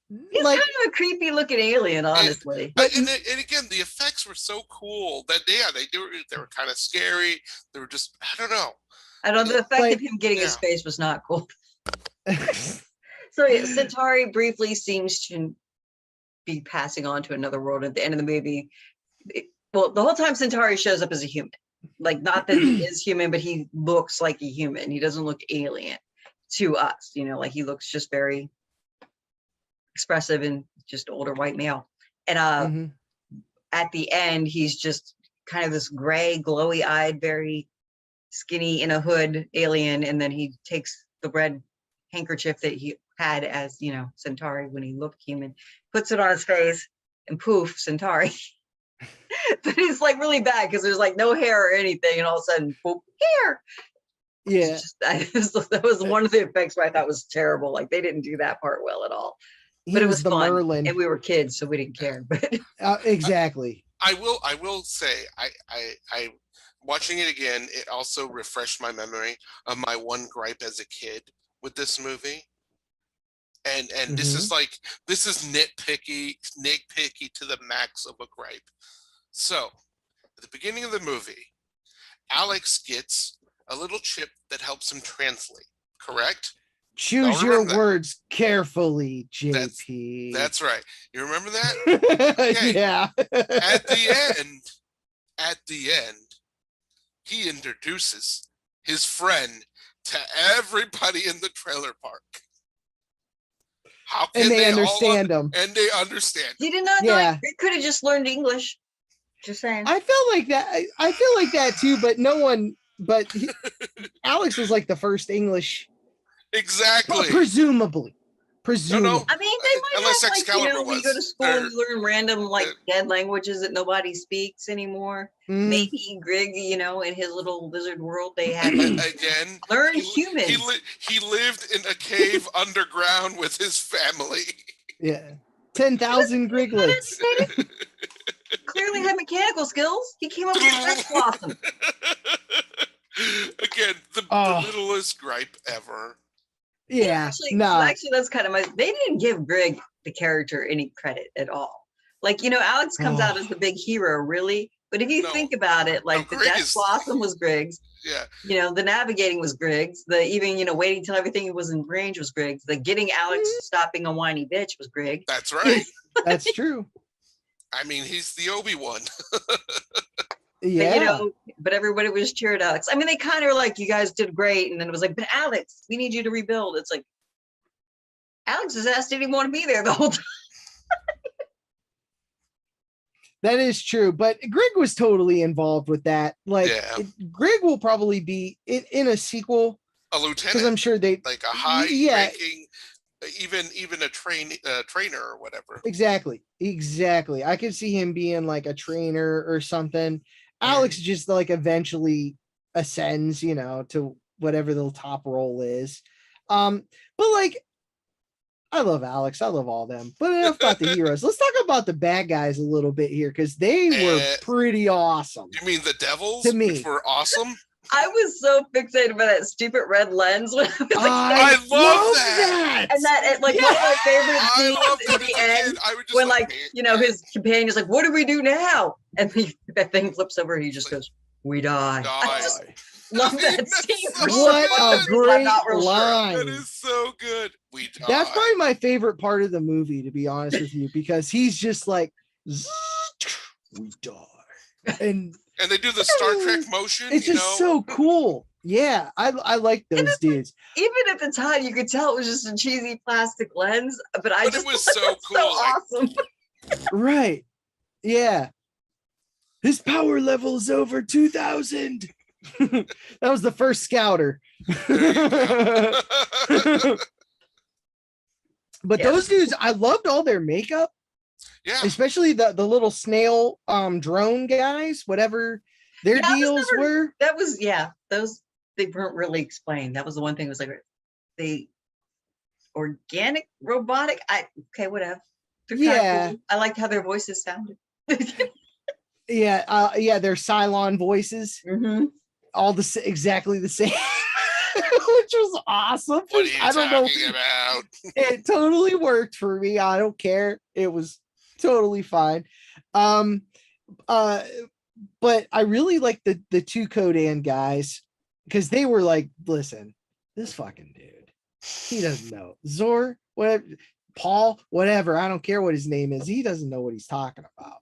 He's Like, kind of a creepy looking alien, honestly. And again, the effects were so cool that they were kind of scary. They were just, I don't know. I don't know, the effect like, of him getting his yeah. face was not cool. So yeah, Centauri briefly seems to be passing on to another world at the end of the movie. Well, the whole time Centauri shows up as a human. Like, not that he is human, but he looks like a human. He doesn't look alien to us, you know, like he looks just very expressive and just older white male. And at the end, he's just kind of this gray, glowy-eyed, very skinny in a hood alien, and then he takes the red handkerchief that he had as, you know, Centauri when he looked human, puts it on his face, and poof, Centauri. But it's like really bad because there's like no hair or anything, and all of a sudden, poof, hair. yeah. That was one of the effects where I thought was terrible. Like, they didn't do that part well at all. But it was the fun, Merlin. and we were kids, so we didn't care. But Exactly. I will say, I watching it again, it also refreshed my memory of my one gripe as a kid with this movie. And this is nitpicky to the max of a gripe. So at the beginning of the movie, Alex gets a little chip that helps him translate, correct? Choose your words carefully, JP. That's right. You remember that? Okay. Yeah. At the end, he introduces his friend to everybody in the trailer park. How can And they all understand him. And they understand. he did not know. Yeah. He could have just learned English. Just saying. I felt like that. I feel like that too, but no one. But Alex was like the first English, Exactly. presumably. No. I mean, they might Unless have, like, Excalibur you know, when you go to was, school and or- you learn random, like, dead languages that nobody speaks anymore. Maybe Greg, you know, in his little lizard world, they had Again, learn he human. lived in a cave underground with his family. Yeah. 10,000 Griglets. Clearly had mechanical skills. He came up with that blossom. Again, the littlest gripe ever. Yeah. Actually, that's kind of they didn't give Greg the character any credit at all. Like, you know, Alex comes out as the big hero, really. But if you think about it, like, the death blossom was Greg's. Yeah. You know, the navigating was Griggs. The even, you know, waiting till everything was in range was Griggs. The getting Alex to stop being a whiny bitch was Greg. That's right. That's true. I mean, he's the Obi-Wan. Yeah. But, you know, but everybody was cheered Alex. I mean, they kind of were like, you guys did great. And then it was like, but Alex, we need you to rebuild. It's like, Alex's ass didn't even want to be there the whole time. That is true, but Greg was totally involved with that. Like, Yeah. Greg will probably be in a sequel. a because lieutenant, I'm sure they like a high yeah, ranking, even a trainer or whatever. exactly. I could see him being like a trainer or something. Mm-hmm. Alex just like eventually ascends, to whatever the top role is. But like I love Alex. I love all them. But enough about the heroes. Let's talk about the bad guys a little bit here because they were pretty awesome. You mean the devils, To me. which were awesome? I was so fixated by that stupid red lens when I was like, I love that. and that like one of my favorite I scenes loved at that the as a end kid. I would just when like, his companion's like, what do we do now? And that thing flips over and he just goes, we die. I just love that scene. So What a great line. That is so good. We die. That's probably my favorite part of the movie, to be honest with you, because he's just like, we die. And they do the Star Trek motion. It's just so cool. Yeah, I like those dudes. Even at the time, you could tell it was just a cheesy plastic lens, but it was so cool. So awesome. Right. Yeah. His power level is over 2,000. That was the first scouter. But those dudes, I loved all their makeup. Yeah. Especially the little snail drone guys, whatever their deals were. That was those they weren't really explained. That was the one thing was like the organic robotic. Whatever. Yeah. Cool. I liked how their voices sounded. Their Cylon voices. Mm-hmm. All exactly the same. Which was awesome. What are you talking about? It totally worked for me. I don't care. It was totally fine. But I really like the two Kodan guys because they were like, listen, this fucking dude, he doesn't know. Zor, whatever, Paul, whatever, I don't care what his name is, he doesn't know what he's talking about.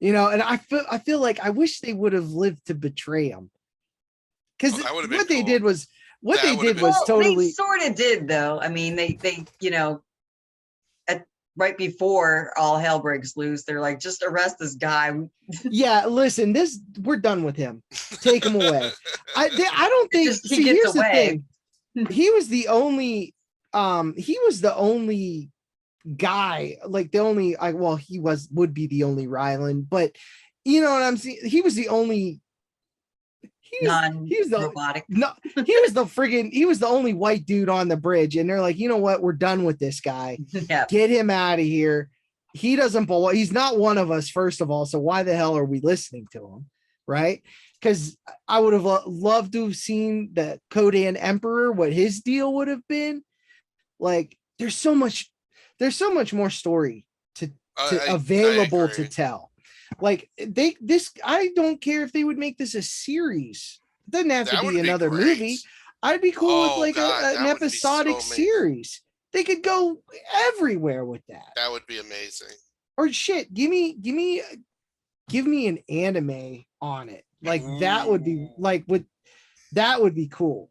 And I feel like I wish they would have lived to betray him. Because what they did was totally. They sort of did, though. I mean, they right before all hell breaks loose, they're like, just arrest this guy. Yeah, listen, we're done with him. Take him away. I don't think he gets away. The thing. He was the only guy, like the only he would be the only Ryland, but you know what I'm saying? He was the only he was the only white dude on the bridge, and they're like, you know what, we're done with this guy. Yeah. Get him out of here. He doesn't belong. He's not one of us, first of all, so why the hell are we listening to him, right? Because I would have loved to have seen the Kodan Emperor, what his deal would have been. Like, there's so much more story to available to tell. Like I don't care if they would make this a series. It doesn't have to be another movie. I'd be cool with an episodic series. They could go everywhere with that. That would be amazing. Or shit, give me an anime on it. Like that would be that would be cool.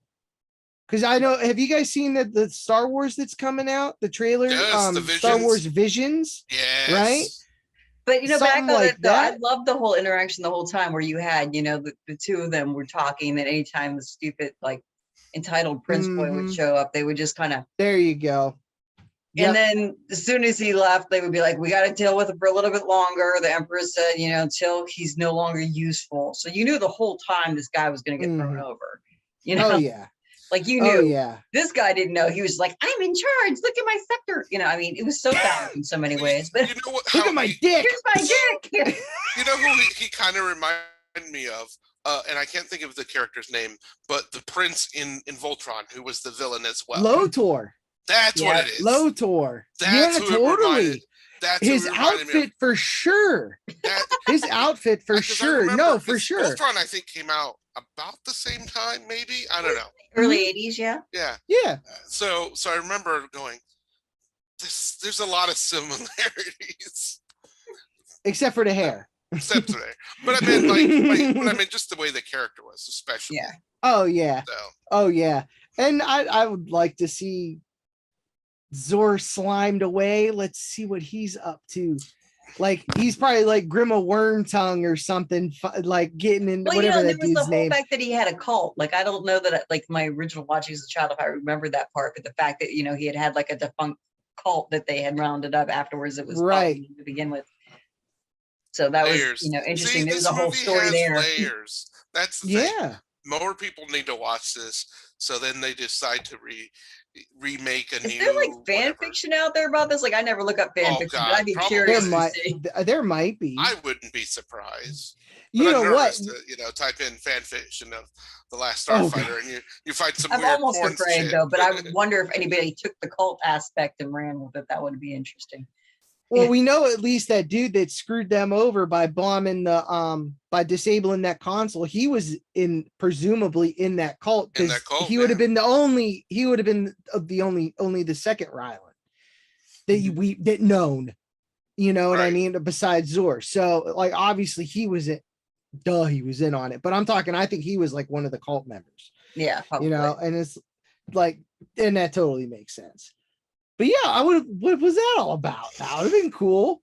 Because I know, have you guys seen the Star Wars that's coming out? The trailer, Star Wars Visions. Yes. Right. But back on like it though, I loved the whole interaction the whole time where you had, the two of them were talking, and anytime the stupid entitled Prince boy would show up, they would just kind of. There you go. And then as soon as he left, they would be like, we got to deal with him for a little bit longer. The Emperor said, until he's no longer useful. So you knew the whole time this guy was going to get thrown over. Oh yeah. Like you knew. Oh, yeah. This guy didn't know. He was like, I'm in charge. Look at my scepter. I mean, it was so bad in so many ways. But look at my dick. Here's my dick. You know who he kind of reminded me of? And I can't think of the character's name, but the prince in Voltron, who was the villain as well. Lotor. That's what it is. Lotor. That's totally. That's his outfit for sure. His outfit for sure. No, for sure. Voltron, I think, came out about the same time, maybe. I don't know. Early 80s, yeah. Yeah. Yeah. So I remember going, there's a lot of similarities. Except for the hair. Except for the hair. But I meant just the way the character was, especially. Yeah. Oh yeah. So. Oh yeah. And I would like to see Zor slimed away. Let's see what he's up to. Like he's probably like Grima Wormtongue or something, like getting into Well, you know, whatever there that was the dude's whole name. fact that he had a cult. Like, I don't know that, like, my original watching as a child, if I remember that part, but the fact that, you know, he had like a defunct cult that they had rounded up afterwards, it was Right. to begin with. So that was, Layers. you know, See, interesting. There was this a whole movie story has there. layers. That's the thing. Yeah. More people need to watch this, so then they decide to remake a Is new there like fan whatever. fiction out there about this? Like, I never look up fan Oh, fiction, but God, I'd be probably. curious There to might see. there might be. I wouldn't be surprised. But You I'm know what? nervous to, you know, type in fan fiction of the Last Oh, Starfighter, and you find some I'm weird almost porn afraid shit. though, but I would wonder if anybody took the cult aspect and ran with it. That would be interesting. Well, we know at least that dude that screwed them over by bombing the by disabling that console, he was presumably in that cult, In that because cult, he would have yeah. been the second Ryland that we that known, you know what I Right. mean, besides Zor. So like obviously he was in on it, but I'm talking, I think he was like one of the cult members, Yeah, probably. you know, and it's like, and that totally makes sense. But yeah, what was that all about? That would have been cool.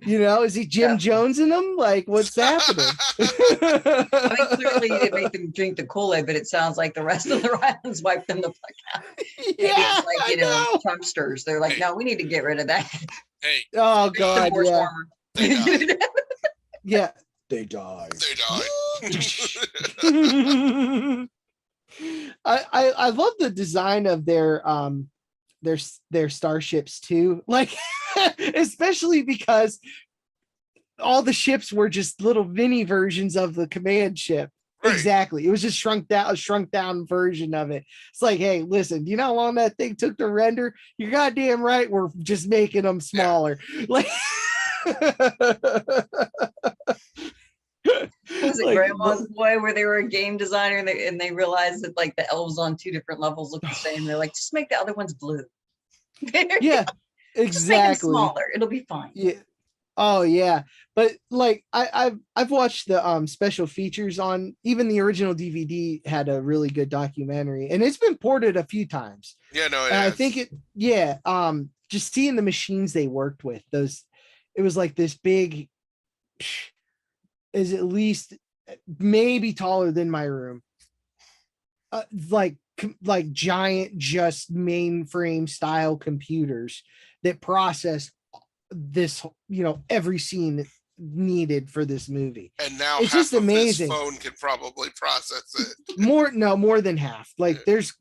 You know, is he Jim Jones in them? Like, what's happening? I mean, clearly you didn't make them drink the Kool-Aid, but it sounds like the rest of the Rylands wiped them the fuck out. Maybe Yeah, it's like, you know, Trumpsters. They're like, no, we need to get rid of that. Hey. Oh God, Divorce yeah. warmer. Yeah. They died. They died. I love the design of their starships too, like especially because all the ships were just little mini versions of the command ship. Right. Exactly, it was just a shrunk down version of it. It's like, hey, listen, do you know how long that thing took to render? You're goddamn right, we're just making them smaller. Yeah. Like was it like, Grandma's Boy, where they were a game designer and they realized that like the elves on two different levels look the same. They're like, just make the other ones blue. Yeah, exactly. Just make them smaller. It'll be fine. Yeah. Oh yeah. But like I've watched the special features on, even the original DVD had a really good documentary, and it's been ported a few times. Yeah, no, I think it, yeah. Just seeing the machines they worked with, it was like this big, is at least maybe taller than my room. Like giant, just mainframe style computers that process this, you know, every scene needed for this movie. And now it's just amazing. This phone can probably process it. more than half. Like there's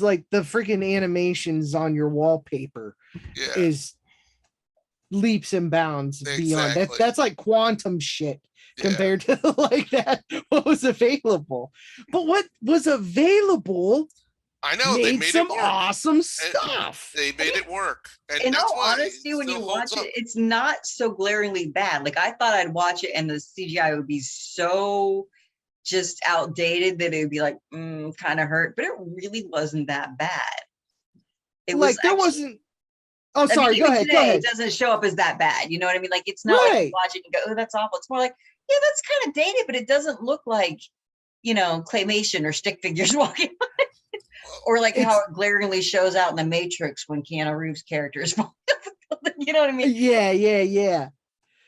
like the freaking animations on your wallpaper is leaps and bounds beyond that. That's like quantum shit compared to like that what was available. But what was available, I know, made they made some it work. awesome stuff. They made it work. And in all honesty, when you watch it, it's not so glaringly bad. Like, I thought I'd watch it and the CGI would be so just outdated that it would be like kind of hurt, but it really wasn't that bad. It like, was there actually, wasn't. Oh, sorry. Go ahead. It doesn't show up as that bad. You know what I mean? Like, it's not like you watch it and go, oh, that's awful. It's more like, yeah, that's kind of dated, but it doesn't look like, you know, claymation or stick figures walking. Or like how it glaringly shows out in the Matrix when Keanu Reeves' character is falling off the building. You know what I mean? Yeah.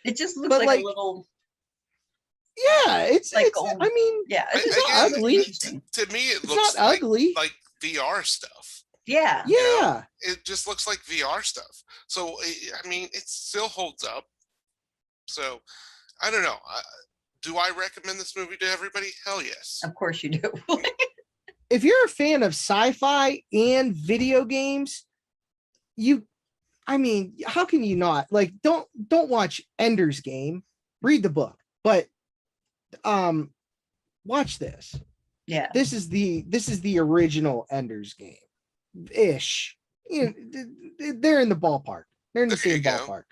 It just looks like a little. Yeah, it's like old, I mean, yeah, it's not ugly. To me, it looks not ugly. Like VR stuff. Yeah. Yeah. You know? It just looks like VR stuff. So, I mean, it still holds up. So, I don't know. Do I recommend this movie to everybody? Hell yes. Of course you do. If you're a fan of sci-fi and video games, I mean, how can you not? Like, don't watch Ender's Game. Read the book, but watch this. Yeah. This is the original Ender's Game ish. You know, they're in the ballpark. They're in the same ballpark.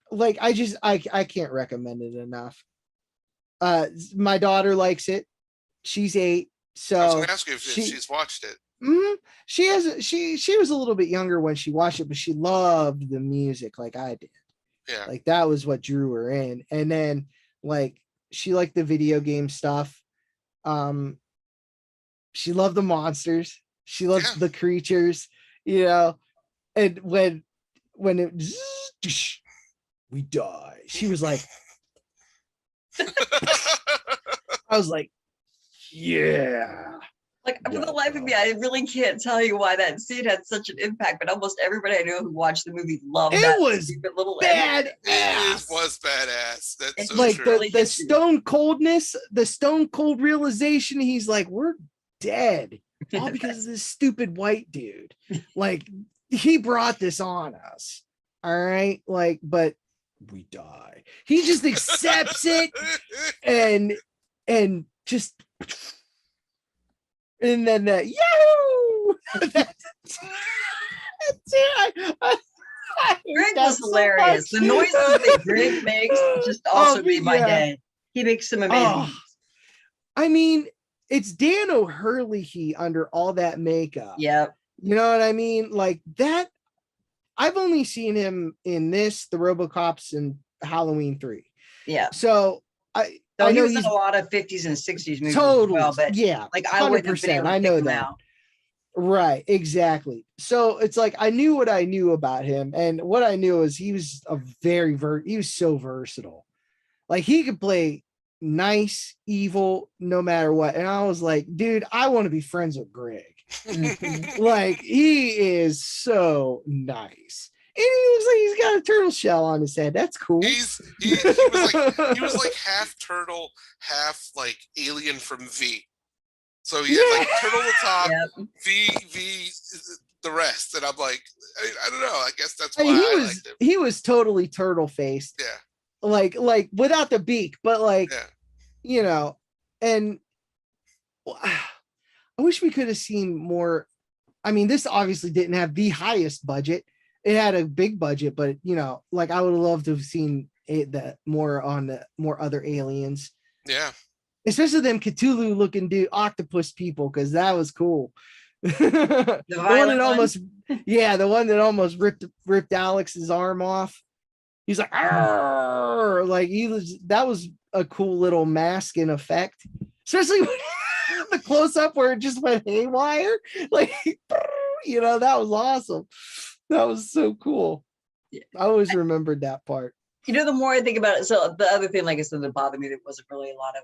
Like, I can't recommend it enough. My daughter likes it. She's 8, so I was gonna ask you if she's watched it. She hasn't. She was a little bit younger when she watched it, but she loved the music like I did. Yeah, like that was what drew her in. And then like she liked the video game stuff. She loved the monsters. She loved the creatures. You know, And when it we die, she was like, I was like, yeah. Like, for the life of me, I really can't tell you why that scene had such an impact, but almost everybody I know who watched the movie loved It that was stupid little ending. It was badass. That's It's so Like true. really the hits you. stone coldness, the stone cold realization. He's like, we're dead. All because of this stupid white dude. Like, he brought this on us. All right. Like, but we die. He just accepts it and just and then yahoo! That's it. I hate Greg that was so hilarious. much. The noises that Greg makes just also made my yeah. day. He makes some amazing. Oh, I mean, it's Dan O'Hurley under all that makeup. Yep. You know what I mean? Like that. I've only seen him in this, the RoboCops, and Halloween 3. Yeah. So So I he know was in he's a lot of 50s and 60s movies totally, as well, but yeah, like I wouldn't have been 100%. able to I pick know him that. out. Right, exactly. So it's like I knew what I knew about him, and what I knew is he was he was so versatile. Like he could play nice, evil, no matter what. And I was like, dude, I want to be friends with Greg. Like he is so nice. And he looks like he's got a turtle shell on his head. That's cool. He was like half turtle, half like alien from V. So he had like turtle at the top, Yep. V the rest. And I'm like, I don't know. I guess that's I why mean, I liked him. he was totally turtle faced. Yeah. Like without the beak, but like, Yeah. you know, and I wish we could have seen more. I mean, this obviously didn't have the highest budget. It had a big budget, but you know, like I would have loved to have seen more other aliens. Yeah. Especially them Cthulhu looking octopus people, because that was cool. The one that almost, yeah, the one that almost ripped Alex's arm off. He's like, arr! Like that was a cool little mask in effect, especially when the close up where it just went haywire. Like, you know, that was awesome. That was so cool. I always remembered that part. You know, the more I think about it, so the other thing, like I said, that bothered me, there wasn't really a lot of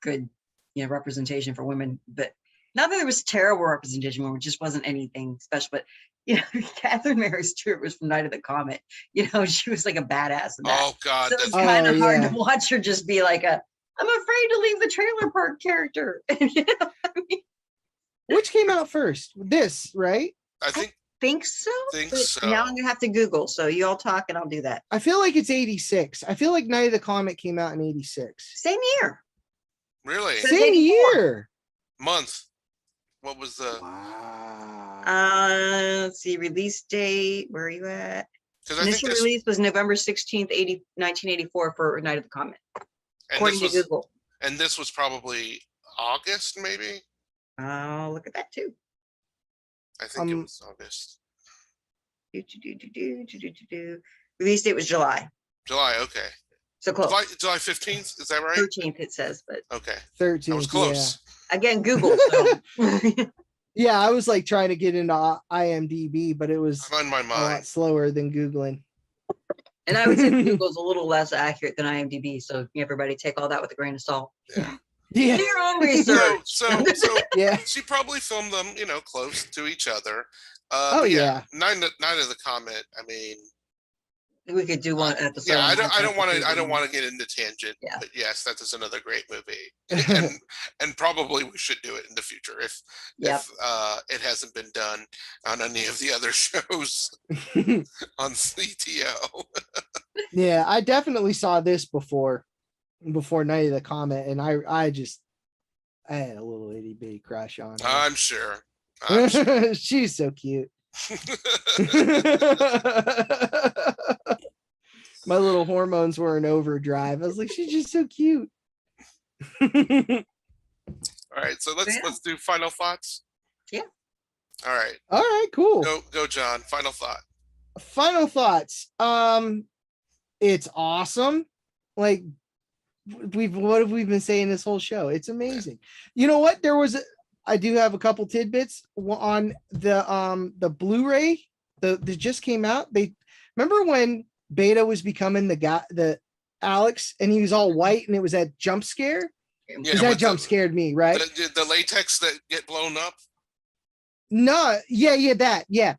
good, you know, representation for women, but not that there was terrible representation, where it just wasn't anything special. But you know, Catherine Mary Stewart was from Night of the Comet. You know, she was like a badass in that. Oh God, so it's that's kind of hard yeah. to watch her just be like I'm afraid to leave the trailer park character. You know what I mean? Which came out first? This, right? I think so. Think But so. now I'm gonna have to Google. So you all talk and I'll do that. I feel like it's 86. I feel like Night of the Comet came out in 86. Same year. really So- Same 84. year. month. What was the? Wow. Let's see, release date. Where are you at? Because I think Initial this, release was November 16th, 1984 for Night of the Comet, and according this to was, Google. and this was probably August, maybe. Oh, look at that too. I think it was August. Release date was July. July. Okay. So close. July 15th. Is that right? 13th it says, but Okay. 13. I was close. again, Google. So. Yeah, I was like trying to get into IMDb, but it was I'm on my a mind. lot slower than Googling. And I would say Google's a little less accurate than IMDb. So everybody take all that with a grain of salt. Yeah. Yeah. Do your own research. So Yeah. she probably filmed them, you know, close to each other. Oh, But yeah. Night of the Comet. I mean, We could do one episode. yeah, on I don't want to. I that. don't want to get into tangent. Yeah. But yes, that is another great movie, and probably we should do it in the future if it hasn't been done on any of the other shows on CTO. Yeah, I definitely saw this before Night of the Comet, and I had a little itty bitty crush on her. I'm sure. I'm sure. She's so cute. My little hormones were in overdrive. I was like, she's just so cute. All right, so let's do final thoughts. Yeah. All right. All right, cool. Go, John. Final thought. Final thoughts. It's awesome. Like what have we been saying this whole show? It's amazing. You know what? I do have a couple tidbits on the Blu-ray that just came out. They remember when Beta was becoming the Alex, and he was all white, and it was that jump scare. Yeah, Because that jump scared me, right? The latex that get blown up. No, that. Yeah.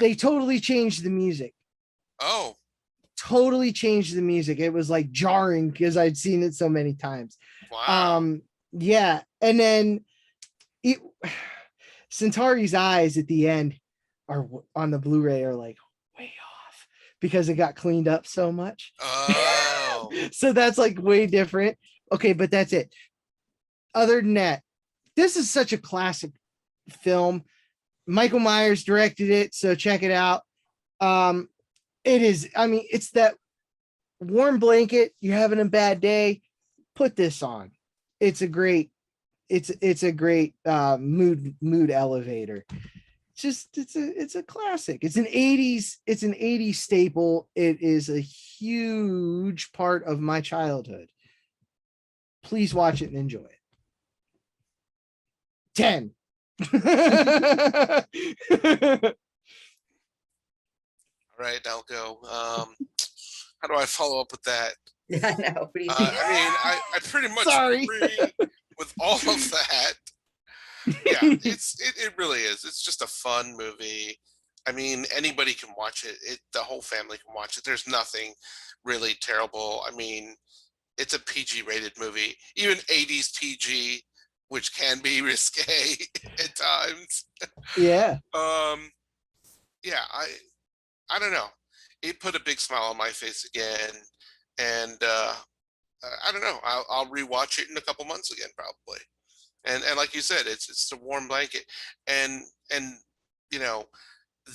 They totally changed the music. Oh. Totally changed the music. It was like jarring because I'd seen it so many times. Wow. Yeah, and then Centauri's eyes at the end are on the Blu-ray are like way off because it got cleaned up so much. Oh. So that's like way different. Okay, but that's it. Other than that, this is such a classic film. Michael Myers directed it, so check it out. It is, I mean, it's that warm blanket, you're having a bad day, put this on. It's a great mood elevator. It's a classic. It's an 80s staple. It is a huge part of my childhood. Please watch it and enjoy it. 10. All right, I'll go. How do I follow up with that? Yeah, I know. What do you think? I mean, I pretty much Sorry. agree with all of that. Yeah, it really is. It's just a fun movie. I mean, anybody can watch it. The whole family can watch it. There's nothing really terrible. I mean, it's a PG rated movie, even 80s PG, which can be risque at times. Yeah. Yeah, I don't know. It put a big smile on my face again, and I don't know. I'll rewatch it in a couple months again, probably. And like you said, it's a warm blanket, and you know,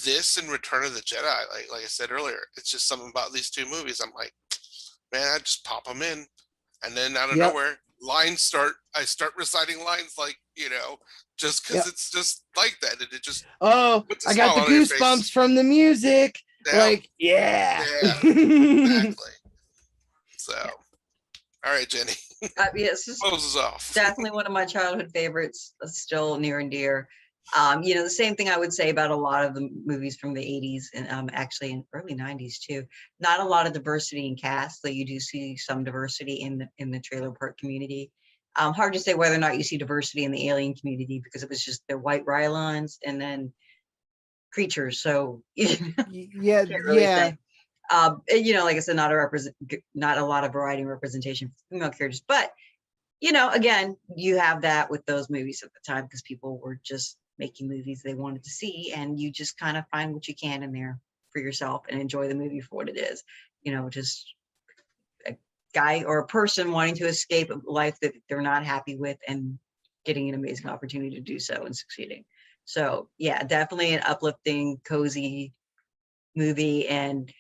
this and Return of the Jedi, like I said earlier, it's just something about these two movies. I'm like, man, I just pop them in, and then out of nowhere, I start reciting lines like, you know, just because it's just like that, and it just I got the goosebumps from the music. Yeah. Like, yeah. Exactly. So, all right, Jenny. Yes, this is Closes off. definitely one of my childhood favorites. Still near and dear. You know, the same thing I would say about a lot of the movies from the 80s and actually in early 90s too. Not a lot of diversity in cast, though you do see some diversity in the trailer park community. Hard to say whether or not you see diversity in the alien community because it was just the white Rylons and then creatures. So Yeah. say. You know, like I said, not a lot of variety and representation for female characters, but you know, again, you have that with those movies at the time because people were just making movies they wanted to see, and you just kind of find what you can in there for yourself and enjoy the movie for what it is. You know, just a guy or a person wanting to escape a life that they're not happy with and getting an amazing opportunity to do so and succeeding. So yeah, definitely an uplifting, cozy movie and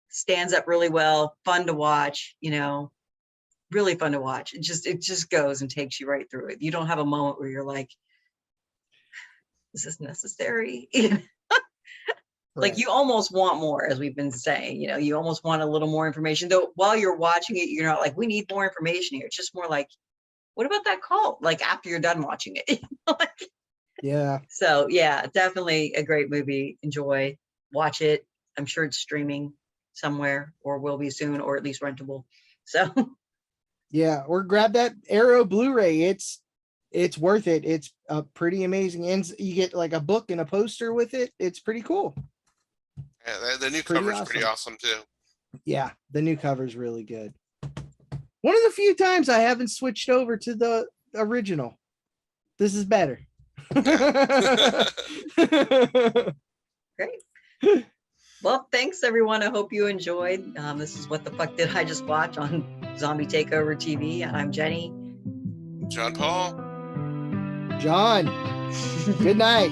stands up really well, fun to watch, you know, really fun to watch. It just goes and takes you right through it. You don't have a moment where you're like, is this necessary? Like you almost want more, as we've been saying, you know, you almost want a little more information, though while you're watching it, you're not like, we need more information here. It's just more like, what about that cult? Like after you're done watching it. Yeah. So yeah, definitely a great movie. Enjoy, watch it. I'm sure it's streaming somewhere or will be soon, or at least rentable. So yeah, or grab that Arrow Blu-ray. It's worth it. It's pretty amazing, and you get like a book and a poster with it. It's pretty cool. Yeah, the new cover is pretty awesome too. Yeah, the new cover is really good. One of the few times I haven't switched over to the original. This is better. Great. Well, thanks everyone. I hope you enjoyed. This is What the Fuck Did I Just Watch on Zombie Takeover TV. I'm Jenny. John Paul. John. Good night.